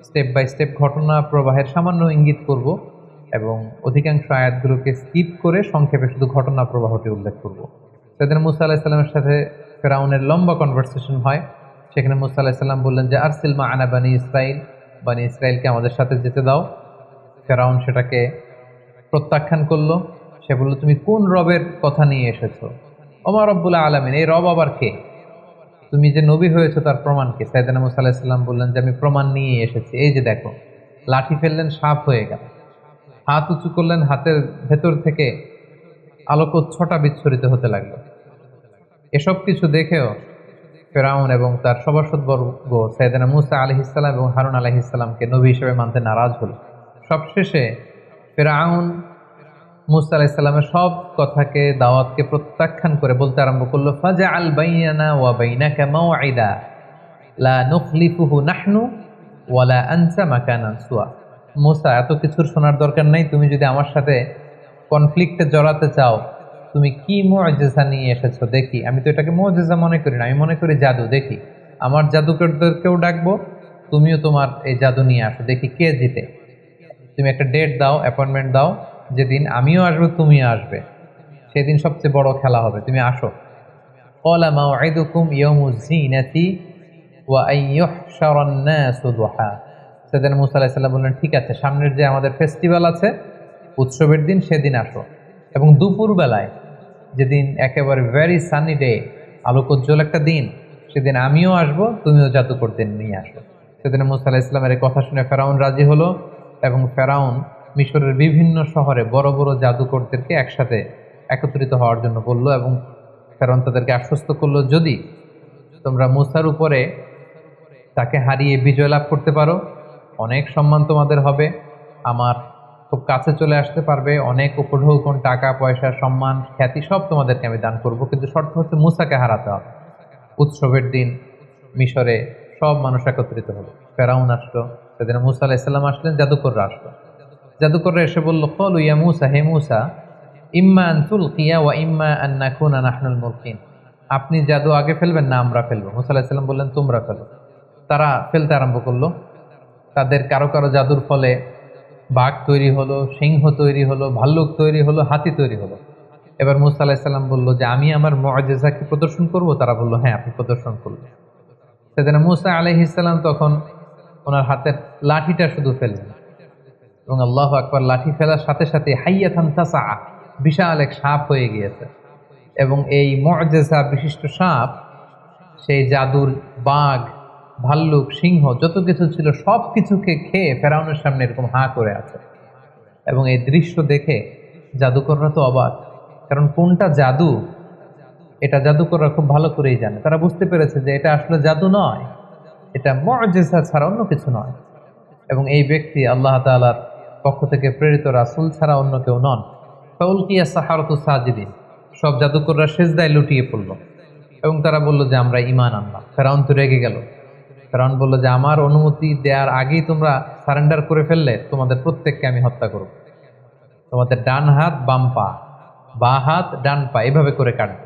স্টেপ বাই স্টেপ ঘটনা প্রবাহের সামান্য ইঙ্গিত করব এবং অধিকাংশ আয়াতগুলোকে স্কিপ করে সংক্ষেপে শুধু ঘটনা প্রবাহটি উল্লেখ করব। সেদিন মুসা আলাইহিস সালামের সাথে ফেরাউনের লম্বা কনভারসেশন হয়। সেখানে মুসা আলাইহিস সালাম বললেন যে আরসিল মা'আনা বানি ইসরাইল, বানি ইসরাইলকে আমাদের সাথে যেতে দাও। ফেরাউন সেটাকে প্রত্যাখ্যান করলো। সে বলল, তুমি কোন রবের কথা নিয়ে এসেছো? ওমা রব্বুল আলামিন, এই রব আবার কে? তুমি যে নবী হয়েছো তার প্রমাণ কি? সাইয়েদনা মুসা আলাইহিস সালাম বললেন যে আমি প্রমাণ নিয়ে এসেছি, এই যে দেখো। লাঠি ফেললেন, সাপ হয়ে গেল। হাত উঁচু করলেন, হাতের ভেতর থেকে আলোকোচ্ছটা বিচ্ছুরিত হতে লাগলো। এসব কিছু দেখেও ফেরাউন এবং তার সভাসদবর্গ সাইয়েদনা মুসা আলাইহিস সালাম এবং হারুন আলাইহিস সালামকে নবী হিসেবে মানতে নারাজ হলো। সবশেষে ফেরাউন মুসা আলাইহিস সালামের সব কথাকে, দাওয়াতকে প্রত্যাখ্যান করে বলতে আরম্ভ করলো, ফাজআল বাইনানা ওয়া বাইনাকা মাওঈদা লা নুখলিফুহু নাহনু ওয়ালা আনতা মাকানান সুয়া। মুসা, এত কিছুর শোনার দরকার নাই। তুমি যদি আমার সাথে কনফ্লিক্টে জড়াতে চাও, তুমি কি মুআজিজা নিয়ে এসেছো দেখি। আমি তো এটাকে মুআজিজা মনে করি না, আমি মনে করি জাদু। দেখি, আমার জাদুকরদেরকেও ডাকবো, তুমিও তোমার এই জাদু নিয়ে আসো, দেখি কে জিতে। তুমি একটা ডেট দাও, অ্যাপয়েন্টমেন্ট দাও, যেদিন আমিও আসবো তুমিও আসবে, সেদিন সবচেয়ে বড় খেলা হবে, তুমি আসো। ক্বালা মাওঈদুকুম ইয়াউমুজ যিনাতি ওয়া আইয়ুহশারান নাসু দুহা। সেদিন মুসা আলাইহিস সালাম বললেন, ঠিক আছে, সামনের যে আমাদের ফেস্টিভ্যাল আছে, উৎসবের দিন, সেদিন আসো। এবং দুপুরবেলায়, যেদিন একেবারে ভেরি সানি ডে, আলোকোজ্জ্বল একটা দিন, সেদিন আমিও আসবো, তুমিও জাদুকরদের নিয়ে আসো। সেদিন মুসা আলাইহিস সালামের এই কথা শুনে ফেরাউন রাজি হলো এবং ফেরাউন মিশরের বিভিন্ন শহরে বড় বড় জাদুকরদেরকে একসাথে একত্রিত হওয়ার জন্য বলল এবং ফেরাউন তাদেরকে আশ্বস্ত করলো, যদি তোমরা মুসার উপরে তাকে হারিয়ে বিজয় লাভ করতে পারো, অনেক সম্মান তোমাদের হবে, আমার খুব কাছে চলে আসতে পারবে, অনেক উপঢৌকন, টাকা পয়সা, সম্মান, খ্যাতি সব তোমাদেরকে আমি দান করব, কিন্তু শর্ত হচ্ছে মুসাকে হারাতে হবে। উৎসবের দিন মিশরে সব মানুষ একত্রিত হলো। ফেরাউন আসলো, সেদিন মুসা আলাইহিস সালাম আসলেন, জাদুকররা আসলো। জাদুকররা এসে বলল, ক্বালু ইয়া মুসা, হে মুসা, ইম্মা আন তুলকিয়া ওয়া ইম্মা আন নাকুনা নাহনুল মুলকিন। আপনি জাদু আগে ফেলবেন না আমরা ফেলবো? মুসা আলাইহিস সালাম বললেন, তোমরা ফেলো। তারা ফেলতে আরম্ভ করলো। তাদের কারো কারো জাদুর ফলে বাঘ তৈরি হলো, সিংহ তৈরি হলো, ভাল্লুক তৈরি হলো, হাতি তৈরি হলো। এবার মুসা আলাইহিস সালাম বলল যে আমি আমার মুআজিজা কি প্রদর্শন করব? তারা বলল, হ্যাঁ, আপনি প্রদর্শন করবেন। সেদিন মুসা আলাইহিস সালাম তখন ওনার হাতের লাঠিটা শুধু ফেললেন এবং আল্লাহু আকবার, লাঠি ফেলার সাথে সাথে হাইয়াতান তাসআ, বিশাল এক সাপ হয়ে গিয়েছে। এবং এই মুআজিজা বিশিষ্ট সাপ সেই জাদুর বাঘ, ভাল্লুক, সিংহ যত কিছু ছিল সব কিছুকে খেয়ে ফেরাউনের সামনে এরকম হাঁ করে আছে। এবং এই দৃশ্য দেখে জাদুকররা তো অবাক, কারণ কোনটা জাদু এটা জাদুকররা খুব ভালো করেই জানে। তারা বুঝতে পেরেছে যে এটা আসলে জাদু নয়, এটা মুআজিজা ছাড়া অন্য কিছু নয়, এবং এই ব্যক্তি আল্লাহ তাআলার পক্ষ থেকে প্রেরিত রাসূল ছাড়া অন্য কেউ নন। ফাউলকিয়া সাহারাতু সাজিদিন, সব জাদুকররা সিজদায় লুটিয়ে পড়ল এবং তারা বলল যে আমরা ঈমান আনলাম। ফেরাউন তো রেগে গেল। ফেরাউন বলল যে আমার অনুমতি দেওয়ার আগেই তোমরা সারেন্ডার করে ফেললে, তোমাদের প্রত্যেককে আমি হত্যা করব। তোমাদের ডান হাত বাম পা, বাঁ হাত ডান পা, এভাবে করে কাটবে।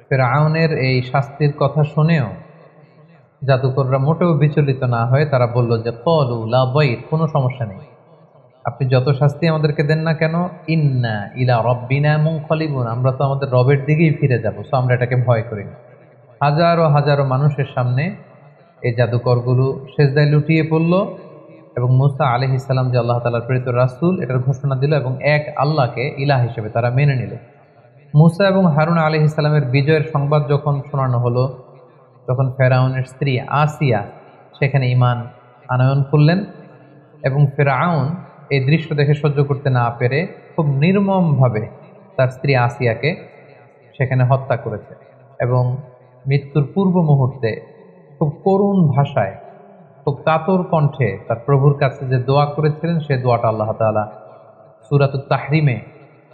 ফেরাউনের এই শাস্তির কথা শুনেও জাদুকররা মোটেও বিচলিত না হয়ে তারা বলল যে ক্বালু লা দাইর, কোনো সমস্যা নেই, আপনি যত শাস্তি আমাদেরকে দেন না কেন, ইন্না ইলা রাব্বিনা মুনকালিবুন, আমরা তো আমাদের রবের দিকেই ফিরে যাব, সো আমরা এটাকে ভয় করি না। হাজারো হাজারো মানুষের সামনে এই জাদুকরগুলো সেজদায় লুটিয়ে পড়ল এবং মুসা আলাইহিস সালাম যে আল্লাহ তাআলার প্রেরিত রাসূল এটার ঘোষণা দিল এবং এক আল্লাহকে ইলাহ হিসেবে তারা মেনে নিল। মুসা এবং হারুন আলাইহিস সালামের বিজয়ের সংবাদ যখন শোনানো হলো, তখন ফেরাউনের স্ত্রী আসিয়া সেখানে ঈমান আনয়ন করলেন এবং ফেরাউন এই দৃশ্য দেখে সহ্য করতে না পেরে খুব নির্মমভাবে তার স্ত্রী আসিয়াকে সেখানে হত্যা করেছে এবং মৃত্যুর পূর্ব মুহূর্তে খুব করুণ ভাষায়, খুব কাতর কণ্ঠে তার প্রভুর কাছে যে দোয়া করেছিলেন সে দোয়াটা আল্লাহ তাআলা সূরাতুত তাহরিমে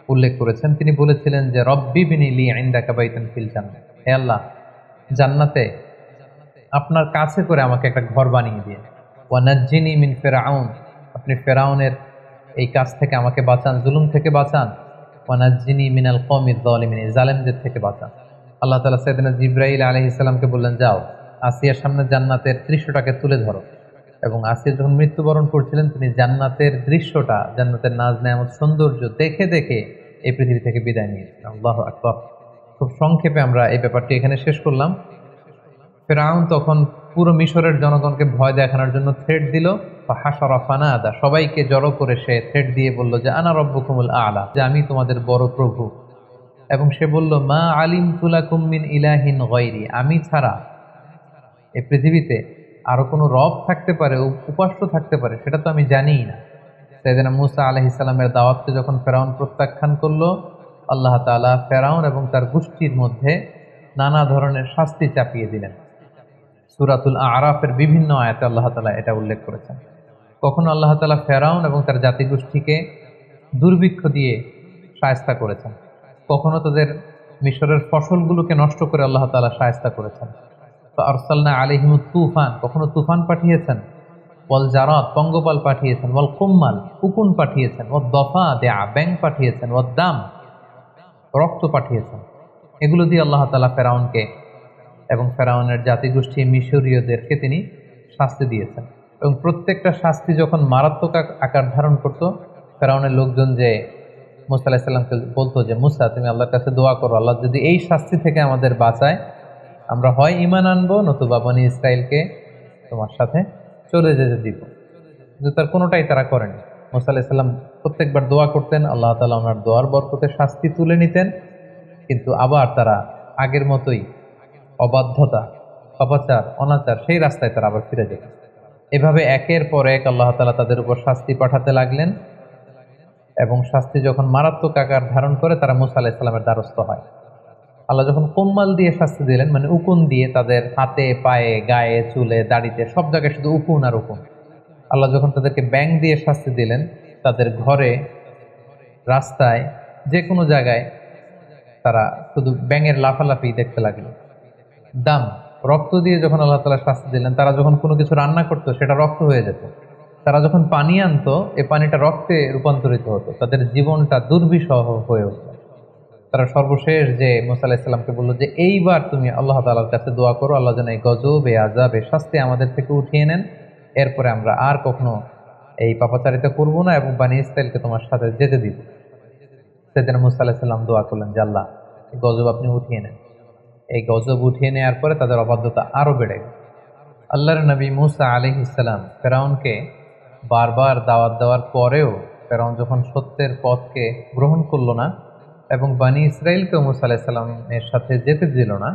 উল্লেখ করেছেন। তিনি বলেছিলেন যে রব্বি বিনি লি ইনদাকা বাইতান ফিল জান্নাহ, হে আল্লাহ জান্নাতে আপনার কাছে করে আমাকে একটা ঘর বানিয়ে দিন। ওয়া নাজ্জিনি মিন ফিরআউন, আপনি ফেরাউনের এই কাজ থেকে আমাকে বাঁচান, জুলুম থেকে বাঁচান। ওয়া নাজ্জিনি মিনাল কওমিজ যালিমিন, জালেমদের থেকে বাঁচান। আল্লাহ তাআলা সাইয়েদনা জিবরাইল আলাইহিস সালামকে বললেন, যাও আসিয়ার সামনে জান্নাতের দৃশ্যটাকে তুলে ধরো। এবং আসিয়া যখন মৃত্যুবরণ করছিলেন তিনি জান্নাতের দৃশ্যটা, জান্নাতের নাজ নেয়ামত সৌন্দর্য দেখে দেখে এই পৃথিবী থেকে বিদায় নিয়েছিলেন। আল্লাহু আকবার। খুব সংক্ষেপে আমরা এই ব্যাপারটি এখানে শেষ করলাম। ফেরাউন তখন পুরো মিশরের জনগণকে ভয় দেখানোর জন্য থ্রেট দিল। ফাহাশারা ফানাদা, সবাইকে জড়ো করে সে থ্রেট দিয়ে বলল যে আনা রব্বুকুমুল আ'লা, যে আমি তোমাদের বড় প্রভু। এবং সে বলল মা আলিমতু লাকুম মিন ইলাহিন গায়রি, আমি ছাড়া এই পৃথিবীতে আরো কোনো রব থাকতে পারে, উপাস্য থাকতে পারে, সেটা তো আমি জানিই না। সাইয়েদনা মূসা আলাইহিস সালামের দাওয়াতকে যখন ফেরাউন প্রত্যাখ্যান করলো, আল্লাহ তাআলা ফেরাউন এবং তার গোষ্ঠীর মধ্যে নানা ধরনের শাস্তি চাপিয়ে দিলেন। সূরাতুল আ'রাফের বিভিন্ন আয়াতে আল্লাহ তাআলা এটা উল্লেখ করেছেন। কখনো আল্লাহ তাআলা ফেরাউন এবং তার জাতিগোষ্ঠীকে দুর্ভিক্ষ দিয়ে শায়েস্তা করেছেন, কখনো তাদের মিশরের ফসলগুলোকে নষ্ট করে আল্লাহ তাআলা শায়েস্তা করেছেন। ফাআরসালনা আলাইহিমুত তুফান, কখনো তুফান পাঠিয়েছেন। ওয়াল জারাদ, পঙ্গপাল পাঠিয়েছেন। ওয়াল কুম্মাল, উকুন পাঠিয়েছেন। ওয়াদ দাফাদিআ, ব্যাঙ পাঠিয়েছেন। ওয়াদ দাম, রক্ত পাঠিয়েছেন। এগুলো দিয়ে আল্লাহ তাআলা ফেরাউনকে এবং ফেরাউনের জাতিগোষ্ঠী মিশরীয়দেরকে তিনি শাস্তি দিয়েছেন। এবং প্রত্যেকটা শাস্তি যখন মারাত্মক আকার ধারণ করত, ফেরাউনের লোকজন যে মূসা আলাইহিস সালামকে বলতো যে মুসা তুমি আল্লাহর কাছে দোয়া করো, আল্লাহ যদি এই শাস্তি থেকে আমাদের বাঁচায়, আমরা হয় ঈমান আনবো নতুবা বনী ইসরাইলকে তোমার সাথে চলে যেতে দিব। কিন্তু তার কোনোটাই তারা করেনি। মূসা আলাইহিস সালাম প্রত্যেকবার দোয়া করতেন, আল্লাহ তাআলা ওনার দোয়ার বরকতে শাস্তি তুলে নিতেন, কিন্তু আবার তারা আগের মতোই অবাধ্যতা, পাপাচার, অনাচার, সেই রাস্তায় তারা আবার ফিরে যেত। এভাবে একের পর এক আল্লাহ তাআলা তাদের উপর শাস্তি পাঠাতে লাগলেন এবং শাস্তি যখন মারাত্মক আকার ধারণ করে তারা মূসা আলাইহিস সালামের দ্বারস্থ হয়। আল্লাহ যখন কোম্মাল দিয়ে শাস্তি দিলেন, মানে উকুন দিয়ে তাদের হাতে, পায়ে, গায়ে, চুলে, দাড়িতে, সব জায়গায় শুধু উকুন আর উকুন। আল্লাহ যখন তাদেরকে ব্যাঙ দিয়ে শাস্তি দিলেন, তাদের ঘরে, রাস্তায়, যে কোনো জায়গায় তারা শুধু ব্যাঙের লাফালাফি দেখতে লাগলো। দাম, রক্ত দিয়ে যখন আল্লাহ তাআলা শাস্তি দিলেন, তারা যখন কোনো কিছু রান্না করতো সেটা রক্ত হয়ে যেত। তারা যখন পানি আনতো এই পানিটা রক্তে রূপান্তরিত হতো। তাদের জীবনটা দুর্বিষহ হয়ে উঠত। তারা সর্বশেষ যে মূসা আলাইহিস সালামকে বলল যে এইবার তুমি আল্লাহ তাআলার কাছে দোয়া করো, আল্লাহ যেন এই গজব, এই আযাব, এই শাস্তি আমাদের থেকে উঠিয়ে নেন, এরপরে আমরা আর কখনো এই পাপাচারিতা করবো না এবং বনী ইসরাইলকে তোমার সাথে যেতে দিব। সেদিন মূসা আলাইহিস সালাম দোয়া করলেন যে আল্লাহ এই গজব আপনি উঠিয়ে নেন। এই গজব উঠিয়ে নেওয়ার পরে তাদের অবাধ্যতা আরো বেড়ে গেল। আল্লাহর নবী মূসা আলাইহিস সালাম ফেরাউনকে বারবার দাওয়াত দেওয়ার পরেও ফেরাউন যখন সত্যের পথকে গ্রহণ করলো না এবং বনী ইসরাইলকেও মূসা আলাইহিস সালামের সাথে যেতে দিল না,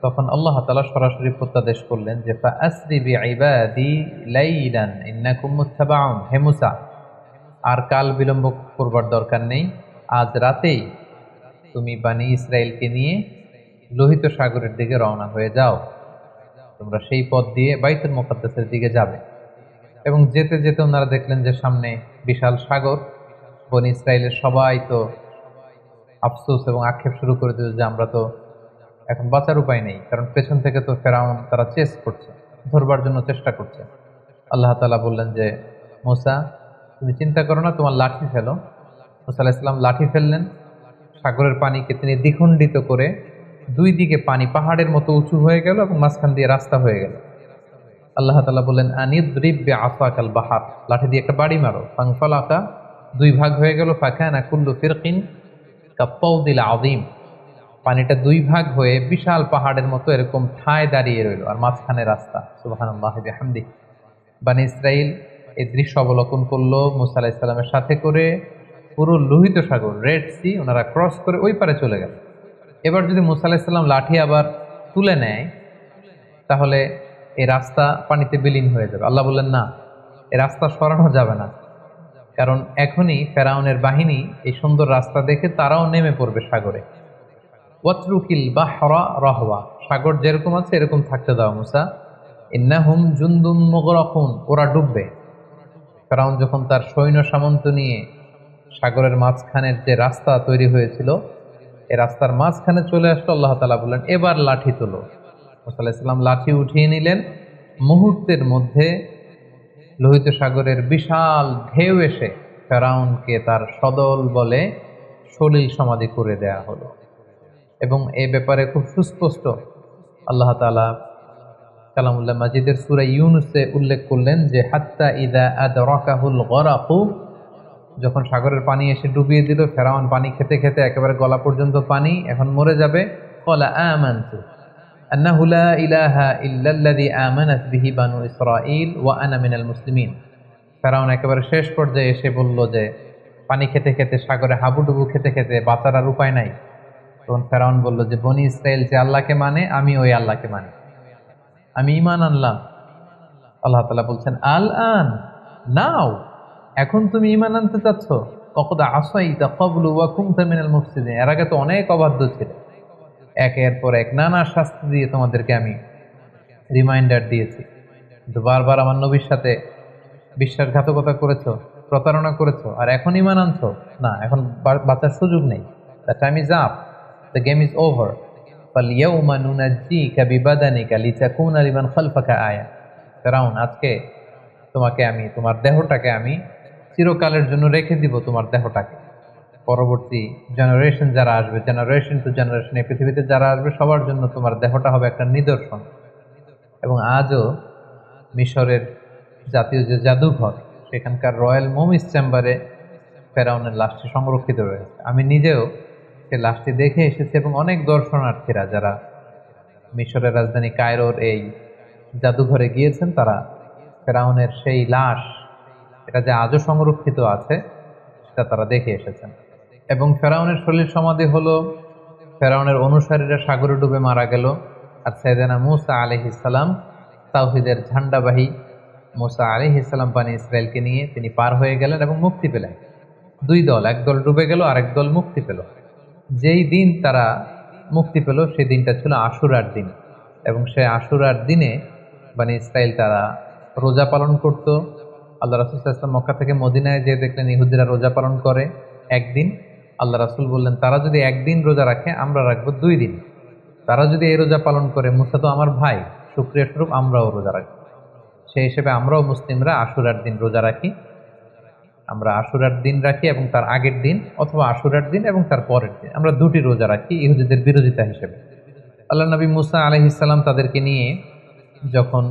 তখন আল্লাহ তাআলা সরাসরি প্রত্যাদেশ করলেন যে ফাআসরি বিইবাদি লাইলান ইন্নাকুম মুত্তাবাউন, হে মূসা আর কাল বিলম্ব করবার দরকার নেই, আজ রাতেই তুমি বানি ইসরায়েলকে নিয়ে লোহিত সাগরের দিকে রওনা হয়ে যাও, তোমরা সেই পথ দিয়ে বাইতুল মুকাদ্দাসের দিকে যাবে। এবং যেতে যেতে ওনারা দেখলেন যে সামনে বিশাল সাগর। বনি ইসরায়েলের সবাই তো আফসোস এবং আক্ষেপ শুরু করে দিল যে আমরা তো এখন বাঁচার উপায় নেই, কারণ পেছন থেকে তো ফেরাউন তারা চেস করছে, ধরবার জন্য চেষ্টা করছে। আল্লাহ তাআলা বললেন যে মুসা, তুমি চিন্তা করো না, তোমার লাঠি ফেলো। মুসা আলাইহিস সালাম লাঠি ফেললেন, সাগরের পানিকে তিনি দ্বিখণ্ডিত করে দুই দিকে পানি পাহাড়ের মতো উঁচু হয়ে গেল এবং মাঝখান দিয়ে রাস্তা হয়ে গেল। আল্লাহ তাআলা বললেন আনিদ্রিব বিআসাকাল বাহার, লাঠি দিয়ে একটা বাড়ি মারো। ফানফালাকা, দুই ভাগ হয়ে গেল। ফাকানা কুল্লু ফিরকিন কাত্তাউদিল আযীম, পানিটা দুই ভাগ হয়ে বিশাল পাহাড়ের মতো এরকম ঠায় দাঁড়িয়ে রইল, আর মাঝখানে রাস্তা। সুবহানাল্লাহি বিহামদিহি। বানি ইসরাইল এই দৃশ্য অবলোকন করলো মুসা আলাইহিস সালামের সাথে করে। পুরো লোহিত সাগর, রেড সি, ওনারা ক্রস করে ওই পারে চলে গেল। এবার যদি মুসা আলাইহিস সালাম লাঠি আবার তুলে নেয় তাহলে এই রাস্তা পানিতে বিলীন হয়ে যাবে। আল্লাহ বললেন না, এই রাস্তা সরানো যাবে না, কারণ এখনই ফেরাউনের বাহিনী এই সুন্দর রাস্তা দেখে তারাও নেমে পড়বে সাগরে। ওয়াতরুকিল বাহরা রাহওয়া, সাগর যেরকম আছে এরকম থাকতে দাও মুসা। ইন্নাহুম জুনদুম মুগরাকুন, ওরা ডুববে। ফেরাউন যখন তার সৈন্য সামন্ত নিয়ে সাগরের মাঝখানের যে রাস্তা তৈরি হয়েছিল এই রাস্তার মাঝখানে চলে আসলো, আল্লাহ তাআলা বললেন এবার লাঠি তোলো। মুসা আলাইহিস সালাম লাঠি উঠিয়ে নিলেন। মুহূর্তের মধ্যে লোহিত সাগরের বিশাল ঢেউ এসে ফেরাউনকে তার সদল বলে সলিল সমাধি করে দেয়া হলো। এবং এই ব্যাপারে খুব সুস্পষ্ট আল্লাহ তাআলা কালামুল্লাহ মাজিদের সূরা ইউনুসে উল্লেখ করলেন যে হাত্তা ইযা আদরাকাহুল গরাকু, যখন সাগরের পানি এসে ডুবিয়ে দিল, ফেরাউন পানি খেতে খেতে একেবারে গলা পর্যন্ত পানি, এখন মরে যাবে। ক্বালা আমানতু আন্নাহু লা ইলাহা ইল্লাল্লাযী আমানাত বিহি বানু ইসরাঈল ওয়া আনা মিনাল মুসলিমিন। ফেরাউন একেবারে শেষ পর্যায়ে এসে বলল যে পানি খেতে খেতে, সাগরে হাবুডুবু খেতে খেতে বাঁচার আর উপায় নাই। তখন ফেরাউন বলল যে বনি ইসরাইল যে আল্লাহকে মানে, আমি ওই আল্লাহকে মানি, আমি ঈমান আনলাম। আল্লাহ তাআলা বলছেন আল আন, নাও, এখন তুমি ঈমান আনতে চাচ্ছ। ওয়াকাদ আসাইতা ক্বাবলু ওয়া কুনতা মিনাল মুফসিদিন, এর আগে তো অনেক অবাধ্য ছিল, একের পর এক নানা শাস্তি দিয়ে তোমাদেরকে আমি রিমাইন্ডার দিয়েছি, কিন্তু বারবার আমার নবীর সাথে বিশ্বাসঘাতকতা করেছো, প্রতারণা করেছো, আর এখন ঈমান আনছো না, এখন বাঁচার সুযোগ নেই। The time is up, the game is over. ফালইয়াউমা নুনাজ্জিকা বিবাদানিকা লিতাকুনা লিমান খালফাকা আয়া। ফেরাউন, আজকে তোমাকে আমি, তোমার দেহটাকে আমি চিরকালের জন্য রেখে দিব, তোমার দেহটাকে। পরবর্তী জেনারেশন যারা আসবে, জেনারেশন টু জেনারেশন এই পৃথিবীতে যারা আসবে, সবার জন্য তোমার দেহটা হবে একটা নিদর্শন। এবং আজও মিশরের জাতীয় যে জাদুঘর, সেখানকার রয়্যাল মমিস চেম্বারে ফেরাউনের লাশটি সংরক্ষিত রয়েছে। আমি নিজেও সে লাশটি দেখে এসেছি, এবং অনেক দর্শনার্থীরা যারা মিশরের রাজধানী কায়রোর এই জাদুঘরে গিয়েছেন, তারা ফেরাউনের সেই লাশ, এটা যে আজও সংরক্ষিত আছে, সেটা তারা দেখে এসেছেন। এবং ফেরাউনের সলিল সমাধি হলো, ফেরাউনের অনুসারীরা সাগরে ডুবে মারা গেল, আর সাইয়েদনা মূসা আলাইহিস সালাম তাওহীদের ঝান্ডাবাহী মূসা আলাইহিস সালাম বানি ইসরায়েলকে নিয়ে তিনি পার হয়ে গেলেন এবং মুক্তি পেলেন। দুই দল, এক দল ডুবে গেল, আরেক দল মুক্তি পেল। যেই দিন তারা মুক্তি পেল সেই দিনটা ছিল আশুরার দিন, এবং সে আশুরার দিনে বানি ইসরায়েল তারা রোজা পালন করত। আল্লাহ রাসূল সাল্লাল্লাহু আলাইহি ওয়াসাল্লাম মক্কা থেকে মদিনায় যেয়ে দেখলেন ইহুদিরা রোজা পালন করে একদিন। আল্লাহ রাসূল বললেন তারা যদি একদিন রোজা রাখে, আমরা রাখবো 2 দিন। তারা যদি এই রোজা পালন করে, মুসা তো আমার ভাই, শুকরিয়া স্বরূপ আমরাও রোজা রাখবো। সেই হিসেবে আমরাও মুসলিমরা আশুরার দিন রোজা রাখি। আমরা আশুরার দিন রাখি এবং তার আগের দিন, অথবা আশুরার দিন এবং তার পরের দিন, আমরা 2টি রোজা রাখি ইহুদিদের বিরোধিতা হিসেবে। আল্লাহ নবী মুসা আলাইহিস সালাম তাদেরকে নিয়ে যখন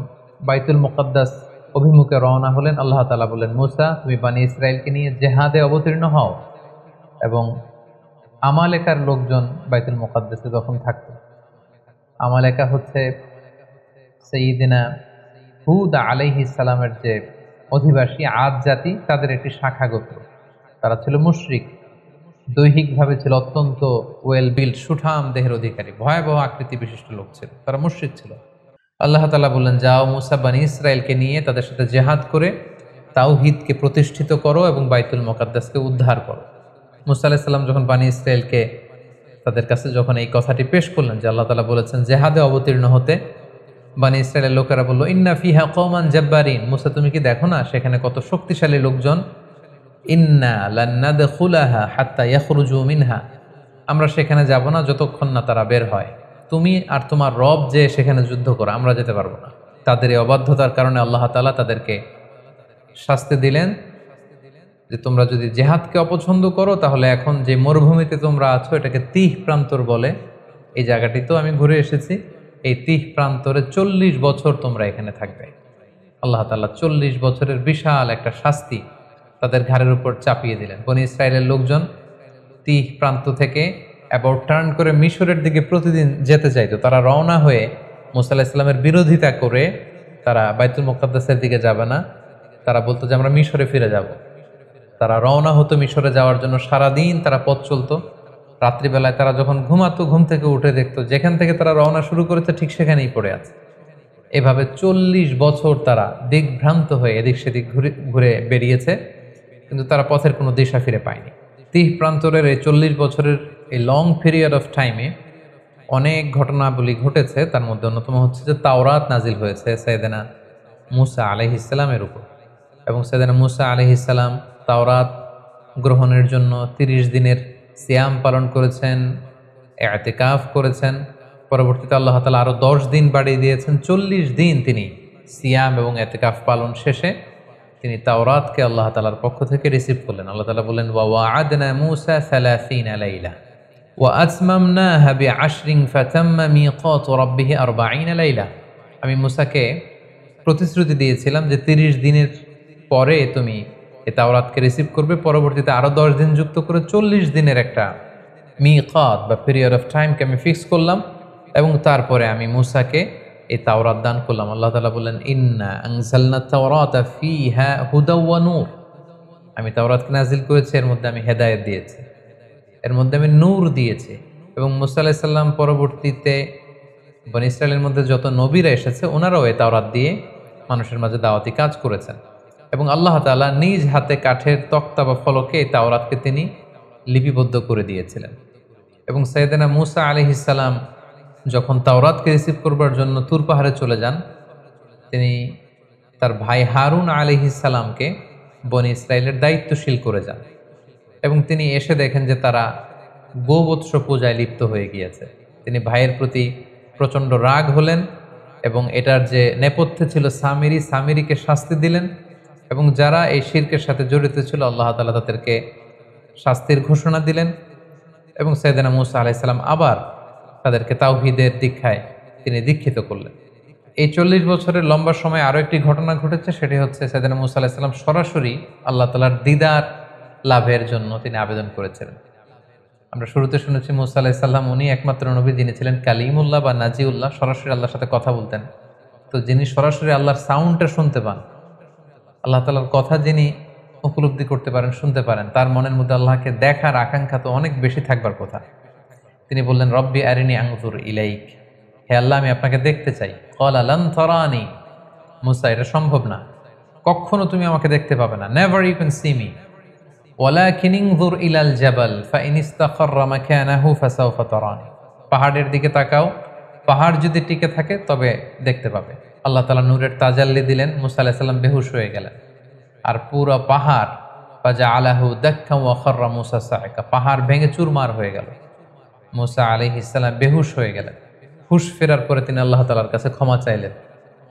বাইতুল মুকাদ্দাস অভিমুখে রওনা হলেন, আল্লাহ তাআলা বললেন মুসা, তুমি বানি ইসরায়েলকে নিয়ে জেহাদে অবতীর্ণ হও। এবং আমালেকার লোকজন বাইতুল মুকাদ্দাসে যখন থাকতো, আমালেকা হচ্ছে সাইয়্যিদিনা হুদ আলাইহিস সালামের যে অধিবাসী আদ জাতি, তাদের একটি শাখা গোত্র। তারা ছিল মুশরিক, দৈহিকভাবে ছিল অত্যন্ত ওয়েল বিল্ড, সুঠাম দেহের অধিকারী, ভয়াবহ আকৃতি বিশিষ্ট লোক ছিল, তারা মুশরিক ছিল। আল্লাহ তাআলা বললেন যাও মুসা বানি ইসরায়েলকে নিয়ে তাদের সাথে জেহাদ করে তাওহীদকে প্রতিষ্ঠিত করো এবং বাইতুল মুকাদ্দাসকে উদ্ধার করো। মুসা আলাইহিস সালাম যখন বানী ইসরায়েলকে তাদের কাছে যখন এই কথাটি পেশ করলেন যে আল্লাহ তাআলা বলেছেন জেহাদে অবতীর্ণ হতে, বানী ইসরায়েলের লোকেরা বলল, ইন্না ফিহা কওমান জাব্বারিন, মুসা তুমি কি দেখো না সেখানে কত শক্তিশালী লোকজন, ইন্না লান নাদখুলাহা হাত্তা ইয়াখরুজু মিনহা, আমরা সেখানে যাব না যতক্ষণ না তারা বের হয়, তুমি আর তোমার রব যে সেখানে যুদ্ধ করো, আমরা যেতে পারবো না। তাদের এই অবাধ্যতার কারণে আল্লাহ তাআলা তাদেরকে শাস্তি দিলেন যে তোমরা যদি জেহাদকে অপছন্দ করো তাহলে এখন যে মরুভূমিতে তোমরা আছো এটাকে তিহ প্রান্তর বলে, এই জায়গাটি তো আমি ঘুরে এসেছি, এই তিহ প্রান্তরে 40 বছর তোমরা এখানে থাকবে। আল্লাহ তাআলা 40 বছরের বিশাল একটা শাস্তি তাদের ঘাড়ের উপর চাপিয়ে দিলেন। বনী ইসরায়েলের লোকজন তিহ প্রান্ত থেকে অ্যাবাউট টার্ন করে মিশরের দিকে প্রতিদিন যেতে চাইতো। তারা রওনা হয়ে মুসা আলাইহিস সালামের বিরোধিতা করে তারা বাইতুল মুকাদ্দাসের দিকে যাবে না, তারা বলতো যে আমরা মিশরে ফিরে যাব। তারা রওনা হতো মিশরে যাওয়ার জন্য, সারাদিন তারা পথ চলতো। রাত্রিবেলায় তারা যখন ঘুমাতো, ঘুম থেকে উঠে দেখতো যেখান থেকে তারা রওনা শুরু করেছে ঠিক সেখানেই পড়ে আছে। এভাবে 40 বছর তারা দিকভ্রান্ত হয়ে এদিক সেদিক ঘুরে বেরিয়েছে, কিন্তু তারা পথের কোনো দিশা ফিরে পায়নি। তিহ প্রান্তরের এই 40 বছরের এই লং পিরিয়ড অফ টাইমে অনেক ঘটনাবলী ঘটেছে। তার মধ্যে অন্যতম হচ্ছে যে তাওরাত নাজিল হয়েছে সাইয়েদেনা মুসা আলাইহিস সালামের উপর, এবং সাইয়েদেনা মুসা আলাইহিস সালাম তাওরাত গ্রহণের জন্য 30 দিনের সিয়াম পালন করেছেন, ইতিকাফ করেছেন। পরবর্তীতে আল্লাহ তাআলা আরো 10 দিন বাড়িয়ে দিয়েছেন। 40 দিন তিনি সিয়াম এবং ইতিকাফ পালন শেষে তিনি তাওরাতকে আল্লাহ তাআলার পক্ষ থেকে রিসিভ করলেন। আল্লাহ তাআলা বলেন, ওয়া ওয়া'আদনা মূসা 30 লাইলা ওয়া আতমামনাহা বি'আশরিন ফাতাম্মা মিকাতু রাব্বিহি 40 লাইলা। আমি মুসাকে প্রতিশ্রুতি দিয়েছিলাম যে 30 দিনের পরে তুমি এই তাওরাতকে রিসিভ করবে, পরবর্তীতে আরো 10 দিন যুক্ত করে 40 দিনের একটা মিকাত বা পিরিয়ড অফ টাইমকে আমি ফিক্স করলাম, এবং তারপরে আমি মুসাকে এই তাওরাত দান করলাম। আল্লাহ তাআলা বললেন, ইন্না আনজালনা তাওরাতা ফিহা হুদা ওয়া নূর, আমি তাওরাতকে নাজিল করেছি, এর মধ্যে আমি হেদায়েত দিয়েছি, এর মধ্যে আমি নূর দিয়েছি। এবং মুসা আলাইহিস সালাম পরবর্তীতে বনী ইসরায়েলের মধ্যে যত নবীরা এসেছে ওনারাও এই তাওরাত দিয়ে মানুষের মাঝে দাওয়াতি কাজ করেছেন। এবং আল্লাহ তাআলা নিজ হাতে কাঠের তক্তা বা ফলকে এই তাওরাতকে তিনি লিপিবদ্ধ করে দিয়েছিলেন। এবং সাইয়েদেনা মুসা আলাইহিস সালাম যখন তাওরাতকে রিসিভ করবার জন্য তুর পাহাড়ে চলে যান, তিনি তার ভাই হারুন আলাইহিস সালামকে বনী ইসরায়েলের দায়িত্বশীল করে যান, এবং তিনি এসে দেখেন যে তারা গোবৎস পূজায় লিপ্ত হয়ে গিয়েছে। তিনি ভাইয়ের প্রতি প্রচণ্ড রাগ হলেন, এবং এটার যে নেপথ্যে ছিল সামিরিকে শাস্তি দিলেন, এবং যারা এই শিরকের সাথে জড়িত ছিল আল্লাহ তাআলা তাদেরকে শাস্তির ঘোষণা দিলেন। এবং সাইয়েদেনা মুসা আলাইহিস সালাম আবার তাদেরকে তাওহীদের দীক্ষায় তিনি দীক্ষিত করলেন। এই 40 বছরের লম্বা সময় আরো একটি ঘটনা ঘটেছে, সেটি হচ্ছে সাইয়েদেনা মুসা আলাইহিস সালাম সরাসরি আল্লাহ তাআলার দিদার লাভের জন্য তিনি আবেদন করেছিলেন। আমরা শুরুতে শুনেছি মুসা আলাইহিস সালাম উনি একমাত্র নবী যিনি ছিলেন কালিমুল্লাহ বা নাজিউল্লাহ, সরাসরি আল্লাহর সাথে কথা বলতেন। তো যিনি সরাসরি আল্লাহর সাউন্ডটা শুনতে পান, আল্লাহ তাআলার কথা যিনি উপলব্ধি করতে পারেন, শুনতে পারেন, তার মনের মধ্যে আল্লাহকে দেখার আকাঙ্ক্ষা তো অনেক বেশি থাকবার কথা। তিনি বললেন, রব্বি আরিনি আনজুর ইলাইক, হে আল্লাহ আমি আপনাকে দেখতে চাই। ক্বালা লান তারানি, মুসা এটা সম্ভব না, কখনো তুমি আমাকে দেখতে পাবে না, never you can see me. ওয়ালাকিন ইনজুর ইলাল জাবাল ফাইন ইসতাকাররা মাকানাহু ফাসাউফা তারানি, পাহাড়ের দিকে তাকাও, পাহাড় যদি টিকে থাকে তবে দেখতে পাবে। আল্লাহ তাআলা নূরের তাজাল্লি দিলেন, মুসা আলাইহিস সালাম বেহুশ হয়ে গেলেন, আর পুরো পাহাড় ফাজআলাহু দাক্কা ওয়া খাররা মুসা সাইকা, পাহাড় ভেঙে চুরমার হয়ে গেল। মুসা আলাইহিস সালাম বেহুশ হয়ে গেলেন। হুশ ফেরার পরে তিনি আল্লাহ তাআলার কাছে ক্ষমা চাইলেন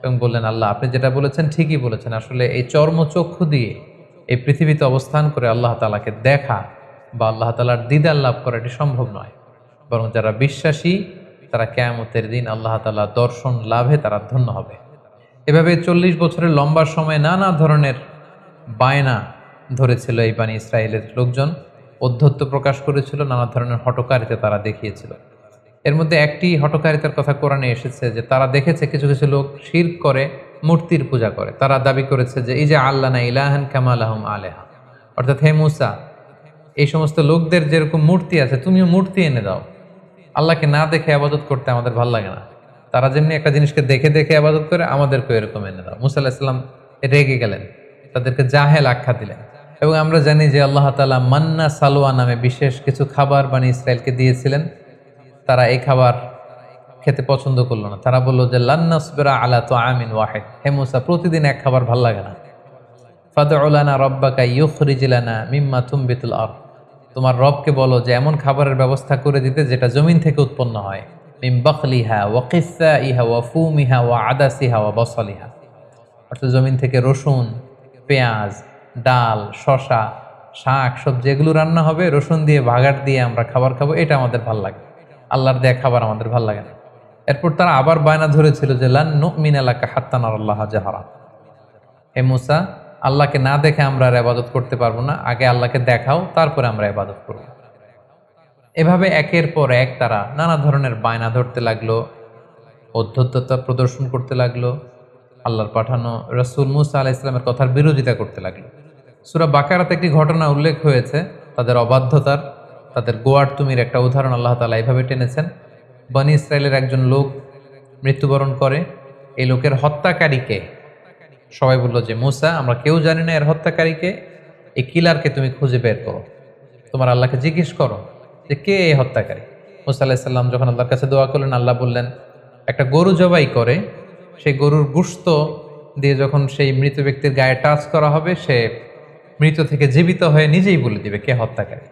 এবং বললেন, আল্লাহ আপনি যেটা বলেছেন ঠিকই বলেছেন, আসলে এই চর্মচক্ষু দিয়ে এই পৃথিবীতে অবস্থান করে আল্লাহ তাআলাকে দেখা বা আল্লাহ তাআলার দিদার লাভ করা এটি সম্ভব নয়, বরং যারা বিশ্বাসী তারা কিয়ামতের দিন আল্লাহ তাআলার দর্শন লাভে তারা ধন্য হবে। এভাবে 40 বছরের লম্বা সময় নানা ধরনের বায়না ধরেছিল এই বানী ইসরায়েলের লোকজন, অধ্যত্ব প্রকাশ করেছিল, নানা ধরনের হঠকারিতা তারা দেখিয়েছিল। এর মধ্যে একটি হঠকারিতার কথা কোরআনে এসেছে যে তারা দেখেছে কিছু কিছু লোক শিরক করে, মূর্তির পূজা করে। তারা দাবি করেছে যে এই যে আল্লানা ইলাহান কামা লাহুম আলেহা, অর্থাৎ হে মুসা এই সমস্ত লোকদের যেরকম মূর্তি আছে তুমিও মূর্তি এনে দাও, আল্লাহকে না দেখে আবাদত করতে আমাদের ভালো লাগে না, তারা যেমনি একটা জিনিসকে দেখে দেখে আবাদত করে আমাদেরকেও এরকম এনে দাও। মুসা আলাইহিস সালাম রেগে গেলেন, তাদেরকে জাহেল আখ্যা দিলেন। এবং আমরা জানি যে আল্লাহ তাআলা মান্না সালোয়া নামে বিশেষ কিছু খাবার বানি ইসরায়েলকে দিয়েছিলেন। তারা এই খাবার খেতে পছন্দ করলো না। তারা বলল যে লান নাসবিরা আলা তুআমিন ওয়াহিদ, হে মুসা প্রতিদিন এক খাবার ভাল লাগে না। ফাদউ লানা রাব্বাকা ইউখরিজ লানা মিম্মা তুমবিতুল আরদ, তোমার রবকে বলো যে এমন খাবারের ব্যবস্থা করে দিতে যেটা জমিন থেকে উৎপন্ন হয়। মিন বাকলিহা ওয়া কিসাইহা ওয়া ফুমিহা ওয়া আদাসিহা ওয়া বসলিহা, অর্থাৎ জমিন থেকে রসুন, পেঁয়াজ, ডাল, শশা, শাক সবজি এগুলো রান্না হবে, রসুন দিয়ে ভাগাট দিয়ে আমরা খাবার খাবো, এটা আমাদের ভাল লাগে। আল্লাহর দেয়া খাবার আমাদের ভাল লাগে না। এরপর তারা আবার বায়না ধরেছিল যে লান নুমিনা লাকা হাত্তা নারাল্লাহ জাহরা, হে মুসা আল্লাহকে না দেখে আমরা আর ইবাদত করতে পারবো না, আগে আল্লাহকে দেখাও তারপরে আমরা ইবাদত করব। এভাবে একের পর এক তারা নানা ধরনের বায়না ধরতে লাগলো, অধ্যত্ততা প্রদর্শন করতে লাগলো, আল্লাহর পাঠানো রাসূল মুসা আলাইহিস সালামের কথার বিরোধিতা করতে লাগলো। সূরা বাকারাতে একটি ঘটনা উল্লেখ হয়েছে তাদের অবাধ্যতার, তাদের গোয়ার্তুমির একটা উদাহরণ আল্লাহ তাআলা এইভাবে টেনেছেন। বনি ইসরায়েলের একজন লোক মৃত্যুবরণ করে, এই লোকের হত্যাকারীকে সবাই বলল যে মুসা আমরা কেউ জানি না এর হত্যাকারীকে, এই কিলারকে তুমি খুঁজে বের করো, তোমার আল্লাহকে জিজ্ঞেস করো যে কে এই হত্যাকারী। মুসা আলাইহিস সালাম যখন আল্লাহর কাছে দোয়া করলেন, আল্লাহ বললেন একটা গরু জবাই করে সেই গরুর গোশত দিয়ে যখন সেই মৃত ব্যক্তির গায়ে টাচ করা হবে, সে মৃত থেকে জীবিত হয়ে নিজেই বলে দিবে কে হত্যাকারী।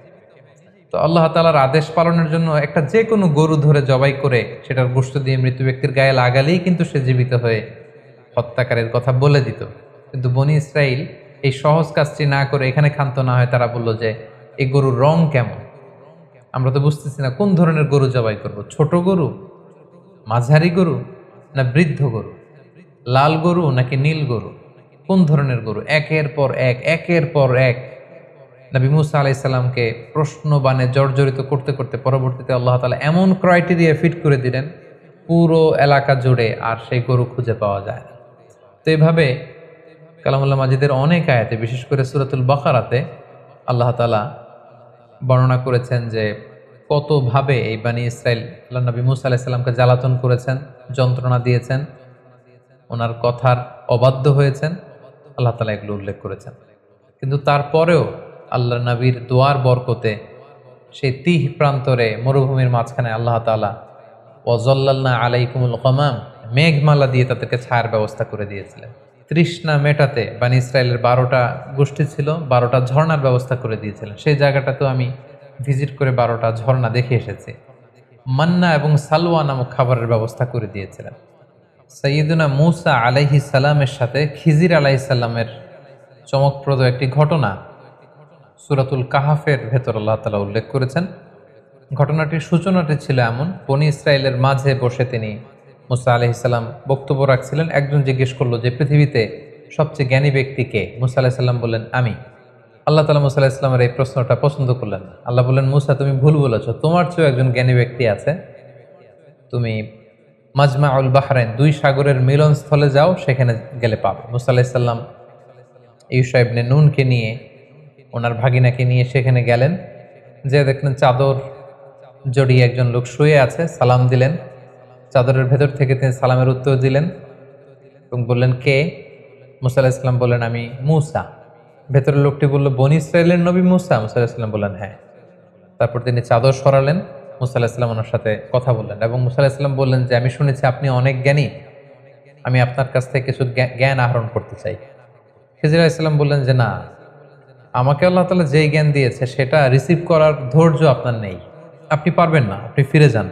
তো আল্লাহ তাআলার আদেশ পালনের জন্য একটা যে কোনো গরু ধরে জবাই করে সেটার গোশত দিয়ে মৃত ব্যক্তির গায়ে লাগালেই কিন্তু সে জীবিত হয়ে হত্যাকারীর কথা বলে দিত। কিন্তু বনি ইসরাইল এই সহজ কাজটি না করে এখানে ক্ষান্ত না হয় তারা বলল যে এই গরুর রং কেমন, আমরা তো বুঝতেছি না কোন ধরনের গরু জবাই করব, ছোট গরু, মাঝারি গরু না বৃদ্ধ গরু, লাল গরু নাকি নীল গরু, কোন ধরনের গরু। একের পর এক নবী মুসা আলাইহিস সালামকে প্রশ্ন বানে জর্জরিত করতে করতে পরবর্তীতে আল্লাহ তাআলা এমন ক্রাইটেরিয়া ফিট করে দিলেন পুরো এলাকা জুড়ে আর সেই গরু খুঁজে পাওয়া যায় না। তো এইভাবে কালামুল্লাহ মাজিদের অনেক আয়াতে, বিশেষ করে সূরাতুল বাকারাতে আল্লাহ তাআলা বর্ণনা করেছেন যে কতভাবে এই বানি ইসরাইল আল্লাহ নবী মুসা আলাইহিস সালামকে জ্বালাতন করেছেন, যন্ত্রণা দিয়েছেন, ওনার কথার অবাধ্য হয়েছেন, আল্লাহ তাআলা এগুলো উল্লেখ করেছেন। কিন্তু তারপরেও আল্লাহ নবীর দোয়ার বরকতে সেই তিহ প্রান্তরে মরুভূমির মাঝখানে আল্লাহ তাআলা ওয়াজাল্লালনা আলাইকুমুল গমাম, মেঘমালা দিয়ে তাদেরকে ছায়ার ব্যবস্থা করে দিয়েছিলেন। তৃষ্ণা মেটাতে বানি ইসরায়েলের 12টা গোষ্ঠী ছিল, 12টা ঝর্ণার ব্যবস্থা করে দিয়েছিলেন। সেই জায়গাটাতেও আমি ভিজিট করে 12টা ঝর্ণা দেখে এসেছি। মান্না এবং সালওয়া নামক খাবারের ব্যবস্থা করে দিয়েছিলেন। সাইয়্যিদুনা মুসা আলাইহিস সালামের সাথে খিজির আলাইহিস সালামের চমকপ্রদ একটি ঘটনা সূরাতুল কাহাফের ভেতর আল্লাহ তাআলা উল্লেখ করেছেন। ঘটনাটির সূচনাটি ছিল এমন, বনি ইসরায়েলের মাঝে বসে তিনি মুসা আলাইহিস সালাম বক্তব্য রাখছিলেন। একজন জিজ্ঞেস করলো যে পৃথিবীতে সবচেয়ে জ্ঞানী ব্যক্তি কে? মুসা আলাইহিস সালাম বললেন আমি। আল্লাহ তাআলা মুসা আলাইহিস সালামের এই প্রশ্নটা পছন্দ করলেন না। আল্লাহ বললেন মুসা তুমি ভুল বলেছ, তোমার চেয়েও একজন জ্ঞানী ব্যক্তি আছে, তুমি মাজমাউল বাহরাইন, 2 সাগরের মিলনস্থলে যাও, সেখানে গেলে পাবে। মুসা আলাইহিস সালাম ইউশা ইবনে নুনকে নিয়ে, ওনার ভাগিনাকে নিয়ে সেখানে গেলেন। যে দেখলেন চাদর জড়িয়ে একজন লোক শুয়ে আছে, সালাম দিলেন। চাদরের ভেতর থেকে তিনি সালামের উত্তর দিলেন এবং বললেন কে? মুসা আলাইহিস সালাম বললেন আমি মুসা। ভেতরের লোকটি বলল বনি ইসরায়েলের নবী মুসা? মুসা আলাইহিস সালাম বললেন হ্যাঁ। তারপর তিনি চাদর সরালেন, মুসা আলাইহিস সালাম ওনার সাথে কথা বললেন এবং মুসা আলাইহিস সালাম বললেন যে আমি শুনেছি আপনি অনেক জ্ঞানী, আমি আপনার কাছ থেকে কিছু জ্ঞান আহরণ করতে চাই। খিজির আলাইহিস সালাম বললেন যে না, আমাকে আল্লাহ তাআলা যেই জ্ঞান দিয়েছে সেটা রিসিভ করার ধৈর্য আপনার নেই, আপনি পারবেন না, আপনি ফিরে যান।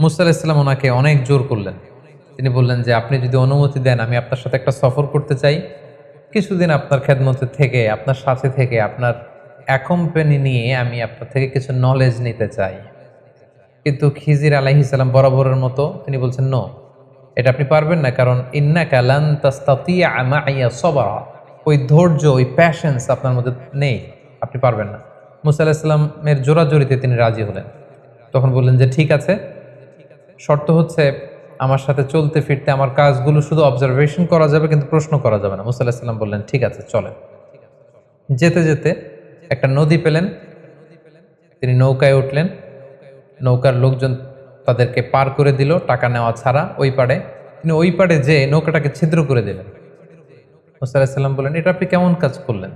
মুসা আলাইহিস সালাম ওনাকে অনেক জোর করলেন। তিনি বললেন যে আপনি যদি অনুমতি দেন আমি আপনার সাথে একটা সফর করতে চাই, কিছুদিন আপনার খেদমতে থেকে, আপনার সাথে থেকে, আপনার অ্যাকম্পানি নিয়ে আমি আপনার থেকে কিছু নলেজ নিতে চাই। কিন্তু খিজির আলাইহিস সালাম বরাবরের মতো তিনি বলছেন নো, এটা আপনি পারবেন না, কারণ ইন্নাকা লান তাস্তাতিয়া মাইয়া সবরা, ওই ধৈর্য, ওই প্যাশেন্স আপনার মধ্যে নেই, আপনি পারবেন না। মুসা আলাইহিস সালামের জোরাজোরিতে তিনি রাজি হলেন। তখন বললেন যে ঠিক আছে, শর্ত হচ্ছে আমার সাথে চলতে ফিরতে আমার কাজগুলো শুধু অবজারভেশন করা যাবে, কিন্তু প্রশ্ন করা যাবে না। মুসা আলাইহিস সালাম বললেন ঠিক আছে চলেন। যেতে যেতে একটা নদী পেলেন, তিনি নৌকায় উঠলেন। নৌকার লোকজন তাদেরকে পার করে দিল টাকা নেওয়া ছাড়া ওই পাড়ে। তিনি ওই পাড়ে যে নৌকাটাকে ছিদ্র করে দিলেন। মুসা আলাইহিস সালাম বললেন এটা আপনি কেমন কাজ করলেন?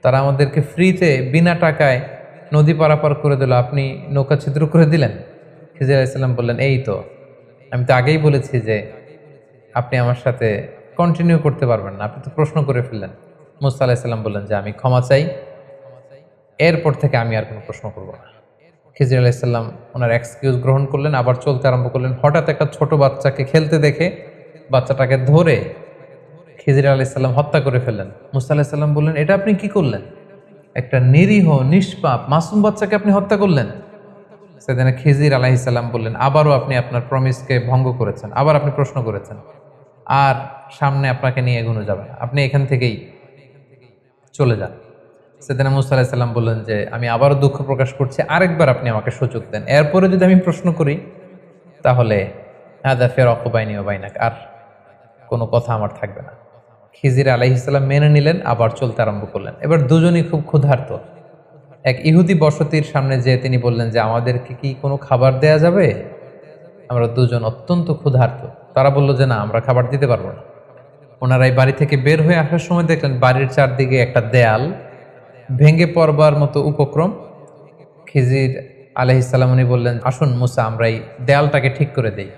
তারা আমাদেরকে ফ্রিতে বিনা টাকায় নদী পারাপার করে দিল, আপনি নৌকা ছিদ্র করে দিলেন। খিজির আলাইহিস সালাম বললেন, এই তো আমি তো আগেই বলেছি যে আপনি আমার সাথে কন্টিনিউ করতে পারবেন না, আপনি তো প্রশ্ন করে ফেললেন। মুসা আলাইহিস সালাম বললেন যে আমি ক্ষমা চাই, এরপর থেকে আমি আর কোনো প্রশ্ন করব না। খিজির আলাইহিস সালাম ওনার এক্সকিউজ গ্রহণ করলেন, আবার চলতে আরম্ভ করলেন। হঠাৎ একটা ছোট বাচ্চাকে খেলতে দেখে বাচ্চাটাকে ধরে খিজির আলাইহিস সালাম হত্যা করে ফেললেন। মুসা আলাইহিস সালাম বললেন, এটা আপনি কি করলেন? একটা নিরীহ নিষ্পাপ মাসুম বাচ্চাকে আপনি হত্যা করলেন। সেদিন খিজির আলাইহিস সালাম বললেন, আবারও আপনি আপনার প্রমিসকে ভঙ্গ করেছেন, আবার আপনি প্রশ্ন করেছেন, আর সামনে আপনাকে নিয়ে এগোনো যাবে না, আপনি এখান থেকেই চলে যান। সেদিন মুসা আলাইহিস সালাম বললেন যে আমি আবারও দুঃখ প্রকাশ করছি, আরেকবার আপনি আমাকে সুযোগ দেন, এরপরে যদি আমি প্রশ্ন করি তাহলে হাদা ফিরাকু বাইনি ওয়া বাইনাক, আর কোনো কথা আমার থাকবে না। খিজির আলাইহিস সালাম মেনে নিলেন, আবার চলতে আরম্ভ করলেন। এবার দুজনই খুব ক্ষুধার্ত। এক ইহুদি বসতির সামনে যেয়ে তিনি বললেন যে আমাদেরকে কি কোনো খাবার দেয়া যাবে? আমরা দুজন অত্যন্ত ক্ষুধার্ত। তারা বলল যে না, আমরা খাবার দিতে পারবো না। ওনারা এই বাড়ি থেকে বের হয়ে আসার সময় দেখলেন বাড়ির চারদিকে একটা দেয়াল ভেঙে পড়বার মতো উপক্রম। খিজির আলাইহিস সালাম উনি বললেন, আসুন মুসা, আমরা এই দেয়ালটাকে ঠিক করে দেই।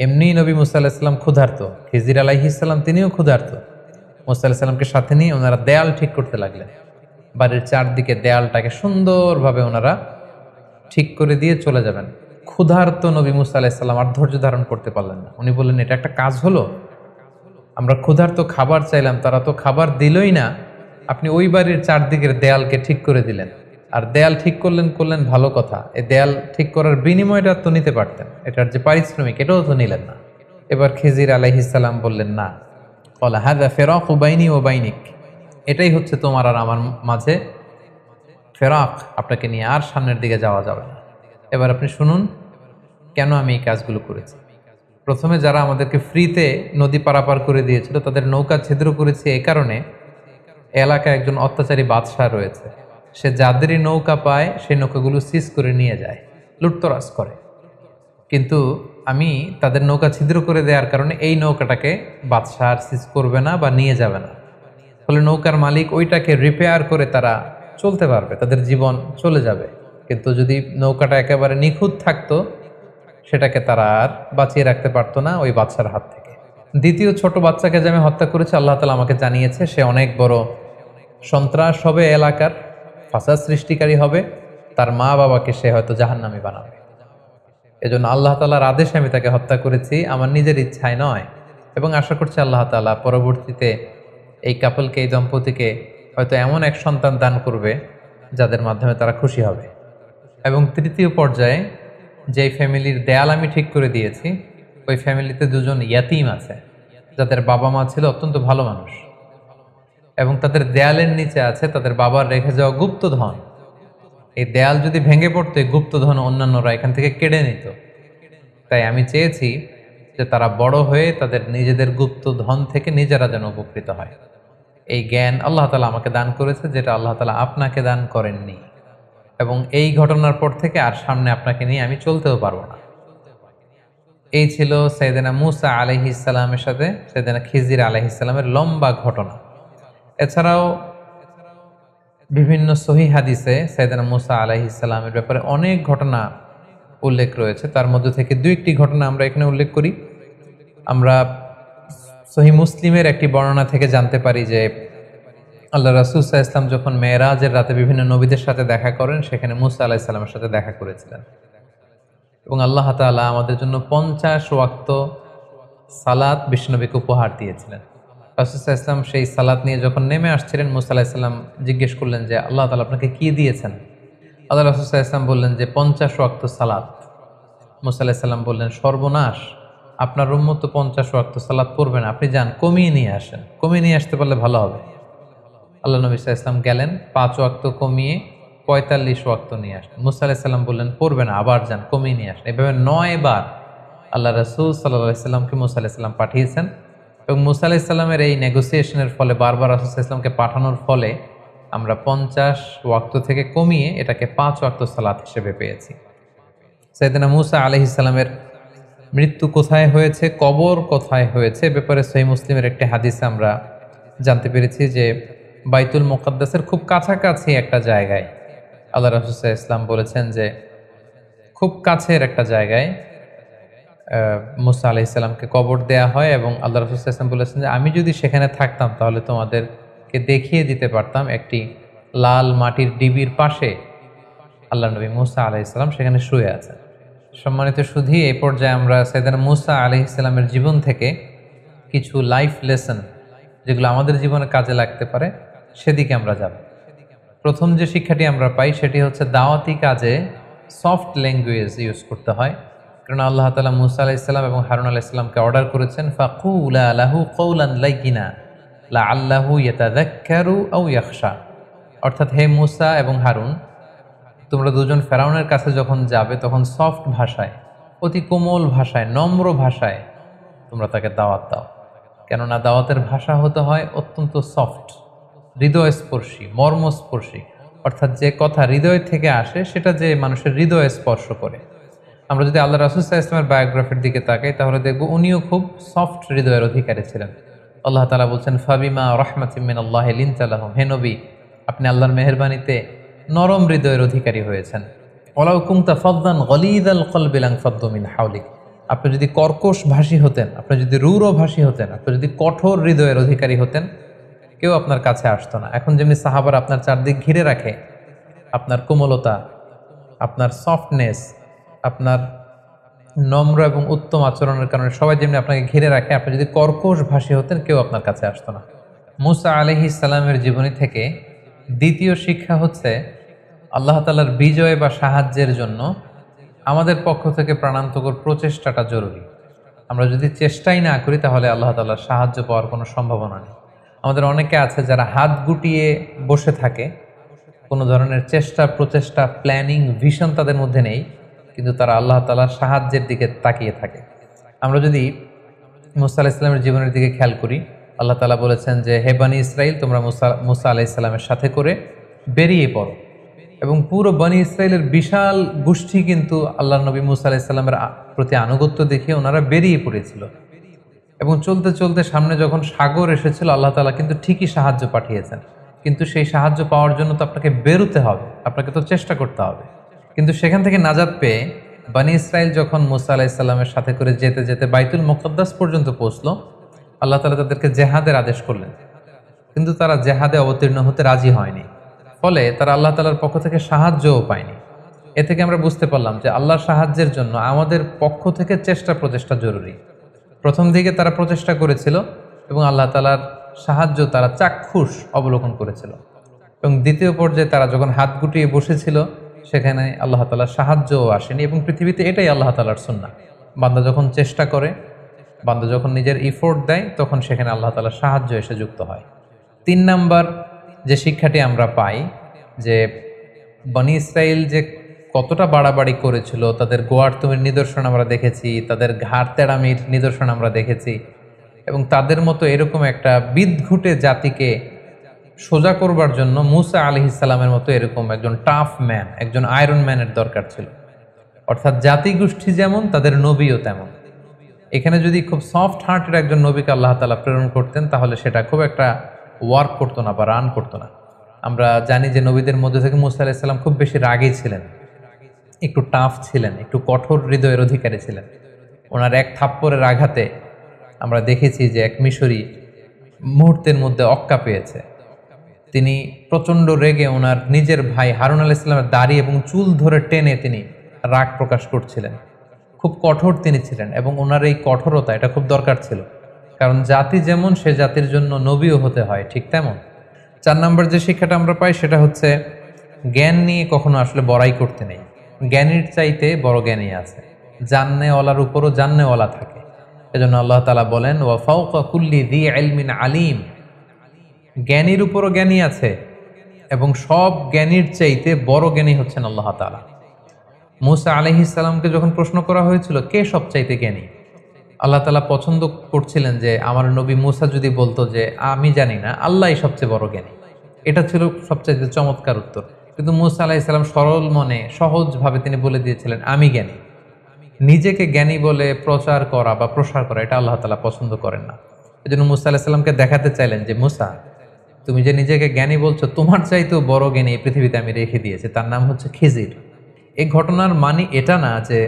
এমনি নবী মুসা আলাইহিস সালাম ক্ষুধার্ত, খিজির আলাইহিস সালাম তিনিও ক্ষুধার্ত। মুসা আলাইহিস সালামকে সাথে নিয়ে ওনারা দেয়াল ঠিক করতে লাগলেন। বাড়ির চারদিকে দেয়ালটাকে সুন্দরভাবে ওনারা ঠিক করে দিয়ে চলে যাবেন। ক্ষুধার্ত নবী মুসা আলাইহিস সালাম আর ধৈর্য ধারণ করতে পারলেন না। উনি বললেন, এটা একটা কাজ হলো? আমরা ক্ষুধার্ত খাবার চাইলাম, তারা তো খাবার দিলই না, আপনি ওই বাড়ির চারদিকের দেয়ালকে ঠিক করে দিলেন। আর দেয়াল ঠিক করলেন ভালো কথা, এই দেয়াল ঠিক করার বিনিময়টা তো নিতে পারতেন, এটার যে পারিশ্রমিক এটাও তো নিলেন না। এবার খিজির আলাইহিস সালাম বললেন, না, ক্বালা হাযা ফিরাকু বাইনি ওয়া বাইনিক, এটাই হচ্ছে তোমার আর আমার মাঝে ফেরাক, আপনাকে নিয়ে আর সামনের দিকে যাওয়া যাবে না। এবার আপনি শুনুন কেন আমি এই কাজগুলো করেছি। প্রথমে যারা আমাদেরকে ফ্রিতে নদী পারাপার করে দিয়েছিল তাদের নৌকা ছিদ্র করেছে এ কারণে, এলাকায় একজন অত্যাচারী বাদশাহ রয়েছে, সে যাদেরই নৌকা পায় সেই নৌকাগুলো সিজ করে নিয়ে যায়, লুটতরাজ করে। কিন্তু আমি তাদের নৌকা ছিদ্র করে দেওয়ার কারণে এই নৌকাটাকে বাদশাহ আর সিজ করবে না বা নিয়ে যাবে না। ফলে নৌকার মালিক ওইটাকে রিপেয়ার করে তারা চলতে পারবে, তাদের জীবন চলে যাবে। কিন্তু যদি নৌকাটা একেবারে নিখুঁত থাকতো সেটাকে তারা আর বাঁচিয়ে রাখতে পারতো না ওই বাচ্চার হাত থেকে। দ্বিতীয় ছোট বাচ্চাকে যে আমি হত্যা করেছি, আল্লাহ তাআলা আমাকে জানিয়েছে সে অনেক বড় সন্ত্রাস হবে, এলাকার ফাসাদ সৃষ্টিকারী হবে, তার মা বাবাকে সে হয়তো জাহান্নামী বানাবে। এজন্য আল্লাহ তাআলার আদেশে আমি তাকে হত্যা করেছি, আমার নিজের ইচ্ছায় নয়। এবং আশা করছি আল্লাহ তাআলা পরবর্তীতে এই কাপলকে, এই দম্পতিকে হয়তো এমন এক সন্তান দান করবে যাদের মাধ্যমে তারা খুশি হবে। এবং তৃতীয় পর্যায়ে যেই ফ্যামিলির দেয়াল আমি ঠিক করে দিয়েছি, ওই ফ্যামিলিতে দুজন ইয়াতিম আছে যাদের বাবা মা ছিল অত্যন্ত ভালো মানুষ, এবং তাদের দেয়ালের নিচে আছে তাদের বাবার রেখে যাওয়া গুপ্তধন। এই দেয়াল যদি ভেঙে পড়তো, এই গুপ্তধন অন্যান্যরা এখান থেকে কেড়ে নিত। তাই আমি চেয়েছি যে তারা বড় হয়ে তাদের নিজেদের গুপ্তধন থেকে নিজেরা যেন উপকৃত হয়। এই জ্ঞান আল্লাহ তাআলা আমাকে দান করেছে, যেটা আল্লাহ তাআলা আপনাকে দান করেননি। এবং এই ঘটনার পর থেকে আর সামনে আপনাকে নিয়ে আমি চলতেও পারবো না। এই ছিল সাইয়েদনা মুসা আলাইহিস সালামের সাথে সাইয়েদনা খিজির আলাইহিস সালামের লম্বা ঘটনা। এছাড়াও বিভিন্ন সহিহ হাদিসে সাইয়েদনা মুসা আলাইহিস সালামের ব্যাপারে অনেক ঘটনা উল্লেখ রয়েছে। তার মধ্যে থেকে দুই একটি ঘটনা আমরা এখানে উল্লেখ করি। আমরা সহিহ মুসলিমের একটি বর্ণনা থেকে জানতে পারি যে আল্লাহ রাসূল সাল্লাল্লাহু আলাইহি ওয়াসাল্লাম যখন মেরাজের রাতে বিভিন্ন নবীদের সাথে দেখা করেন, সেখানে মুসা আলাইহিস সালামের সাথে দেখা করেছিলেন। এবং আল্লাহ তাআলা আমাদের জন্য 50 ওয়াক্ত সালাত বিশ্বনবীকে উপহার দিয়েছিলেন। রাসূল সাল্লাল্লাহু আলাইহি ওয়াসাল্লাম সেই সালাত নিয়ে যখন নেমে আসছিলেন, মুসা আলাইহিস সালাম জিজ্ঞেস করলেন যে আল্লাহ তাআলা আপনাকে কি দিয়েছেন? আল্লাহ রাসূল সাল্লাল্লাহু আলাইহি ওয়াসাল্লাম বললেন যে 50 ওয়াক্ত সালাত। মুসা আলাইহিস সালাম বললেন, সর্বনাশ, আপনার উম্মত তো 50 ওয়াক্ত সালাত পড়বে না, আপনি যান কমিয়ে নিয়ে আসেন, কমিয়ে নিয়ে আসতে পারলে ভালো হবে। আল্লাহ নবী সাল্লাল্লাহু আলাইহি ওয়াসাল্লাম গেলেন, 5 ওয়াক্ত কমিয়ে 45 ওয়াক্ত নিয়ে আসলেন। মুসা আলাইহিস সালাম বললেন, পড়বে না, আবার যান কমিয়ে নিয়ে আসেন। এভাবে 9 বার আল্লাহ রাসূল সাল্লাল্লাহু আলাইহি ওয়াসাল্লামকে মুসা আলাইহিস সালাম পাঠিয়েছেন। এবং মুসা আলাইহিস সালামের এই নেগোসিয়েশনের ফলে, বারবার রাসূল সাল্লাল্লাহু আলাইহি ওয়াসাল্লামকে পাঠানোর ফলে আমরা 50 ওয়াক্ত থেকে কমিয়ে এটাকে 5 ওয়াক্ত সালাত হিসেবে পেয়েছি। সাইয়েদনা মুসা আলাইহিস সালামের মৃত্যু কোথায় হয়েছে, কবর কোথায় হয়েছে, ব্যাপারে সহিহ মুসলিমের একটি হাদিসে আমরা জানতে পেরেছি যে বাইতুল মুকাদ্দাসের খুব কাছাকাছি একটা জায়গায় আল্লাহ রাসূল সাল্লাল্লাহু আলাইহি ওয়াসাল্লাম বলেছেন যে খুব কাছের একটা জায়গায় মুসা আলাইহিস সালামকে কবর দেয়া হয়, এবং আল্লাহ রাসূল সাল্লাল্লাহু আলাইহি ওয়াসাল্লাম বলেছেন যে আমি যদি সেখানে থাকতাম তাহলে তোমাদেরকে দেখিয়ে দিতে পারতাম একটি লাল মাটির ডিবির পাশে আল্লাহ নবী মুসা আলাইহিস সালাম সেখানে শুয়ে আছেন। সম্মানিত সুধী, এই পর্যায়ে আমরা সাইয়েদনা মুসা আলাইহিস সালামের জীবন থেকে কিছু লাইফ লেসন যেগুলো আমাদের জীবনে কাজে লাগতে পারে সেদিকে আমরা যাব। প্রথম যে শিক্ষাটি আমরা পাই সেটি হচ্ছে দাওয়াতি কাজে সফট ল্যাঙ্গুয়েজ ইউজ করতে হয়। কারণ আল্লাহ তাআলা মুসা আলাইহিস সালাম এবং হারুন আলাইহিস সালামকে অর্ডার করেছেন ফাকুলা লাহু কওলান লাইয়িনা লাআল্লাহু ইয়াতাযাক্কারু আও ইয়াখশা, অর্থাৎ হে মুসা এবং হারুন, তোমরা দুজন ফেরাউনের কাছে যখন যাবে তখন সফট ভাষায়, অতি কোমল ভাষায়, নম্র ভাষায় তোমরা তাকে দাওয়াত দাও। কেননা দাওয়াতের ভাষা হতে হয় অত্যন্ত সফট, হৃদয়স্পর্শী, মর্মস্পর্শী, অর্থাৎ যে কথা হৃদয় থেকে আসে সেটা যে মানুষের হৃদয়ে স্পর্শ করে। আমরা যদি আল্লাহ রাসূল সাল্লাল্লাহু আলাইহি ওয়াসাল্লামের বায়োগ্রাফির দিকে তাকাই তাহলে দেখব উনিও খুব সফট হৃদয়ের অধিকারী ছিলেন। আল্লাহ তাআলা বলছেন ফাবিমা রাহমাতিম মিনাল্লাহি লিনতা লাহুম, হে নবী আপনি আল্লাহর মেহেরবানিতে নরম হৃদয়ের অধিকারী হয়েছেন। ওয়ালাউ কুনতা ফাদদান গলিযাল কলবি লানফাদ্দু মিন হাওলিক, আপনি যদি কর্কশ ভাষী হতেন, আপনি যদি রূঢ় ভাষী হতেন, আপনি যদি কঠোর হৃদয়ের অধিকারী হতেন, কেউ আপনার কাছে আসতো না। এখন যেমনি সাহাবারা আপনার চারদিক ঘিরে রাখে, আপনার কোমলতা, আপনার সফটনেস, আপনার নম্র এবং উত্তম আচরণের কারণে সবাই যেমনি আপনাকে ঘিরে রাখে, আপনি যদি কর্কশ ভাষী হতেন কেউ আপনার কাছে আসতো না। মুসা আলাইহিস সালামের জীবনী থেকে দ্বিতীয় শিক্ষা হচ্ছে আল্লাহ তাআলার বিজয় বা সাহায্যের জন্য আমাদের পক্ষ থেকে প্রাণান্তকর প্রচেষ্টাটা জরুরি। আমরা যদি চেষ্টাই না করি তাহলে আল্লাহ তাআলার সাহায্য পাওয়ার কোনো সম্ভাবনা নেই। আমাদের অনেকে আছে যারা হাত গুটিয়ে বসে থাকে, কোনো ধরনের চেষ্টা, প্রচেষ্টা, প্ল্যানিং, ভিশন তাদের মধ্যে নেই, কিন্তু তারা আল্লাহ তাআলার সাহায্যের দিকে তাকিয়ে থাকে। আমরা যদি মুসা আলাইহিস সালামের জীবনের দিকে খেয়াল করি, আল্লাহ তাআলা বলেছেন যে হে বনী ইসরাইল, তোমরা মুসা আলাইহিস সালামের সাথে করে বেরিয়ে পড়ো, এবং পুরো বনী ইসরাইলের বিশাল গোষ্ঠী কিন্তু আল্লাহ নবী মুসা আলাইহিস সালামের প্রতি আনুগত্য দেখিয়ে ওনারা বেরিয়ে পড়েছিল। এবং চলতে চলতে সামনে যখন সাগর এসেছিল আল্লাহ তাআলা কিন্তু ঠিকই সাহায্য পাঠিয়েছেন, কিন্তু সেই সাহায্য পাওয়ার জন্য তো আপনাকে বেরোতে হবে, আপনাকে তো চেষ্টা করতে হবে। কিন্তু সেখান থেকে নাজাত পেয়ে বনী ইসরাইল যখন মুসা আলাইহিস সালামের সাথে করে যেতে যেতে বাইতুল মুকাদ্দাস পর্যন্ত পৌঁছলো, আল্লাহ তাআলা তাদেরকে জেহাদের আদেশ করলেন, কিন্তু তারা জেহাদে অবতীর্ণ হতে রাজি হয়নি। ফলে তারা আল্লাহ তাআলার পক্ষ থেকে সাহায্যও পায়নি। এ থেকে আমরা বুঝতে পারলাম যে আল্লাহর সাহায্যের জন্য আমাদের পক্ষ থেকে চেষ্টা প্রচেষ্টা জরুরি। প্রথম দিকে তারা প্রচেষ্টা করেছিল এবং আল্লাহ তাআলার সাহায্য তারা চাক্ষুষ অবলোকন করেছিল, এবং দ্বিতীয় পর্যায়ে তারা যখন হাত গুটিয়ে বসেছিল সেখানে আল্লাহ তাআলার সাহায্যও আসেনি। এবং পৃথিবীতে এটাই আল্লাহ তাআলার সুন্নাহ, বান্দা যখন চেষ্টা করে, বান্দা যখন নিজের ইফোর্ট দেয়, তখন সেখানে আল্লাহ তাআলার সাহায্য এসে যুক্ত হয়। 3 নাম্বার যে শিক্ষাটি আমরা পাই যে বনী ইসরাইল যে কতটা বাড়াবাড়ি করেছিল, তাদের গোয়ার্তুমের নিদর্শন আমরা দেখেছি, তাদের ঘাড় তেড়ামির নিদর্শন আমরা দেখেছি, এবং তাদের মতো এরকম একটা বিদঘুটে জাতিকে সোজা করবার জন্য মুসা আলাইহিস সালামের মতো এরকম একজন টাফ ম্যান, একজন আয়রন ম্যানের দরকার ছিল। অর্থাৎ জাতিগোষ্ঠী যেমন তাদের নবীও তেমন। এখানে যদি খুব সফট হার্টের একজন নবীকে আল্লাহ তাআলা প্রেরণ করতেন তাহলে সেটা খুব একটা ওয়ার্ক করতো না বা রান করতো না। আমরা জানি যে নবীদের মধ্যে থেকে মুসা আলাইহিস সালাম খুব বেশি রাগী ছিলেন, একটু টাফ ছিলেন, একটু কঠোর হৃদয়ের অধিকারী ছিলেন। ওনার এক থাপ্পড়ের আঘাতে আমরা দেখেছি যে এক মিশরী মুহূর্তের মধ্যে অক্কা পেয়েছে। তিনি প্রচণ্ড রেগে ওনার নিজের ভাই হারুন আলাইহিস সালামের দাড়ি এবং চুল ধরে টেনে তিনি রাগ প্রকাশ করছিলেন। খুব কঠোর তিনি ছিলেন, এবং ওনার এই কঠোরতা এটা খুব দরকার ছিল, কারণ জাতি যেমন সে জাতির জন্য নবীও হতে হয় ঠিক তেমন। 4 নম্বর যে শিক্ষাটা আমরা পাই সেটা হচ্ছে জ্ঞান নিয়ে কখনো আসলে বড়াই করতে নেই। জ্ঞানীর চাইতে বড় জ্ঞানী আছে, জান্নেওয়ালার উপরও জান্নেওয়ালা থাকে। এজন্য আল্লাহ তাআলা বলেন ওয়া ফাওকা কুল্লি যী ইলমিন আলিম, জ্ঞানীর উপরও জ্ঞানী আছে, এবং সব জ্ঞানীর চাইতে বড় জ্ঞানী হচ্ছেন আল্লাহ তাআলা। মুসা আলাইহিস সালামকে যখন প্রশ্ন করা হয়েছিল কে সবচাইতে জ্ঞানী, আল্লাহ তাআলা পছন্দ করছিলেন যে আমার নবী মুসা যদি বলতো যে আমি জানি না, আল্লাহই সবচেয়ে বড় জ্ঞানী, এটা ছিল সবচাইতে চমৎকার উত্তর। কিন্তু মুসা আলাইহিস সালাম সরল মনে সহজভাবে তিনি বলে দিয়েছিলেন আমি জ্ঞানী। নিজেকে জ্ঞানী বলে প্রচার করা বা প্রসার করা এটা আল্লাহ তাআলা পছন্দ করেন না। এজন্য মুসা আলাইহিস সালামকে দেখাতে চাইলেন যে মুসা তুমি যে নিজেকে জ্ঞানী বলছো, তোমার চাইতেও বড় জ্ঞানী এই পৃথিবীতে আমি রেখে দিয়েছি, তার নাম হচ্ছে খিজির। এই ঘটনার মানে এটা না যে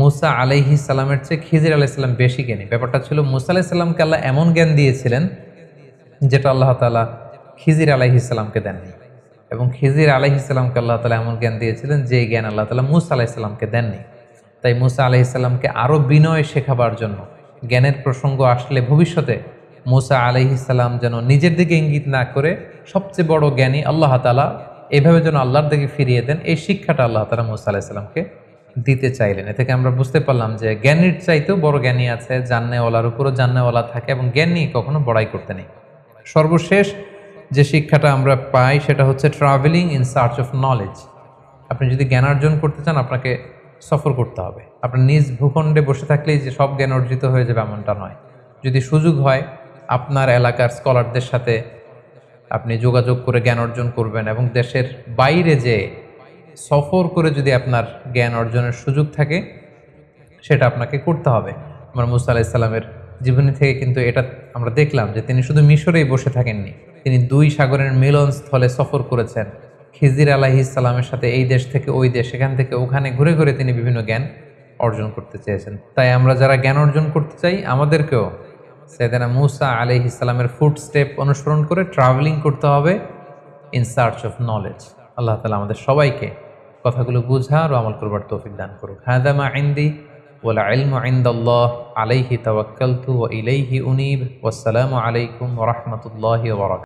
মুসা আলাইহিস সালামের চেয়ে খিজির আলাইহিস সালাম বেশি জ্ঞানী। ব্যাপারটা ছিল মুসা আলাইহিস সালামকে আল্লাহ এমন জ্ঞান দিয়েছিলেন যেটা আল্লাহ তাআলা খিজির আলাইহিস সালামকে দেননি, এবং খিজির আলাইহিস সালামকে আল্লাহ তাআলা এমন জ্ঞান দিয়েছিলেন যে জ্ঞান আল্লাহ তাআলা মুসা আলাইহিস সালামকে দেননি। তাই মুসা আলাইহিস সালামকে আরো বিনয় শেখাবার জন্য, জ্ঞানের প্রসঙ্গ আসলে ভবিষ্যতে মুসা আলাইহিস সালাম যেন নিজের দিকে ইঙ্গিত না করে সবচেয়ে বড় জ্ঞানী আল্লাহ তাআলা এভাবে যেন আল্লাহর দিকে ফিরিয়ে দেন, এই শিক্ষাটা আল্লাহ তাআলা মুসা আলাইহিস সালামকে দিতে চাইলেন। এ থেকে আমরা বুঝতে পারলাম যে জ্ঞানীর চাইতেও বড় জ্ঞানী আছে, জান্নেওয়ালার উপরও জান্নেওয়ালা থাকে, এবং জ্ঞান নিয়ে কখনো বড়াই করতে নেই। সর্বশেষ যে শিক্ষাটা আমরা পাই সেটা হচ্ছে travelling in search of knowledge. আপনি যদি জ্ঞান অর্জন করতে চান, আপনাকে সফর করতে হবে। আপনার নিজ ভূখণ্ডে বসে থাকলেই যে সব জ্ঞান অর্জিত হয়ে যাবে এমনটা নয়। যদি সুযোগ হয়, আপনার এলাকার স্কলারদের সাথে আপনি যোগাযোগ করে জ্ঞান অর্জন করবেন, এবং দেশের বাইরে যে সফর করে যদি আপনার জ্ঞান অর্জনের সুযোগ থাকে, সেটা আপনাকে করতে হবে। আমার মুসা আলাইহিস সালামের জীবনী থেকে কিন্তু এটা আমরা দেখলাম যে তিনি শুধু মিশরেই বসে থাকেননি, তিনি দুই সাগরের মিলনস্থলে সফর করেছেন। খিজির আলাইহিস সালামের সাথে এই দেশ থেকে ওই দেশ, এখান থেকে ওখানে ঘুরে ঘুরে তিনি বিভিন্ন জ্ঞান অর্জন করতে চেয়েছেন। তাই আমরা যারা জ্ঞান অর্জন করতে চাই, আমাদেরকেও সাইয়েদনা মুসা আলাইহিস সালামের ফুট স্টেপ অনুসরণ করে ট্রাভেলিং করতে হবে ইন সার্চ অফ নলেজ। আল্লাহ তাআলা আমাদের সবাইকে কথাগুলো বুঝার ও আমল করবার তৌফিক দান করুক। হাযা মা ইনদি ওয়াল ইলমু ইনদাল্লাহ আলাইহি তাওয়াক্কালতু ওয়া ইলাইহি উনীব। ওয়াসসালামু আলাইকুম ওয়া রাহমাতুল্লাহি ওয়া বারাকাতুহু।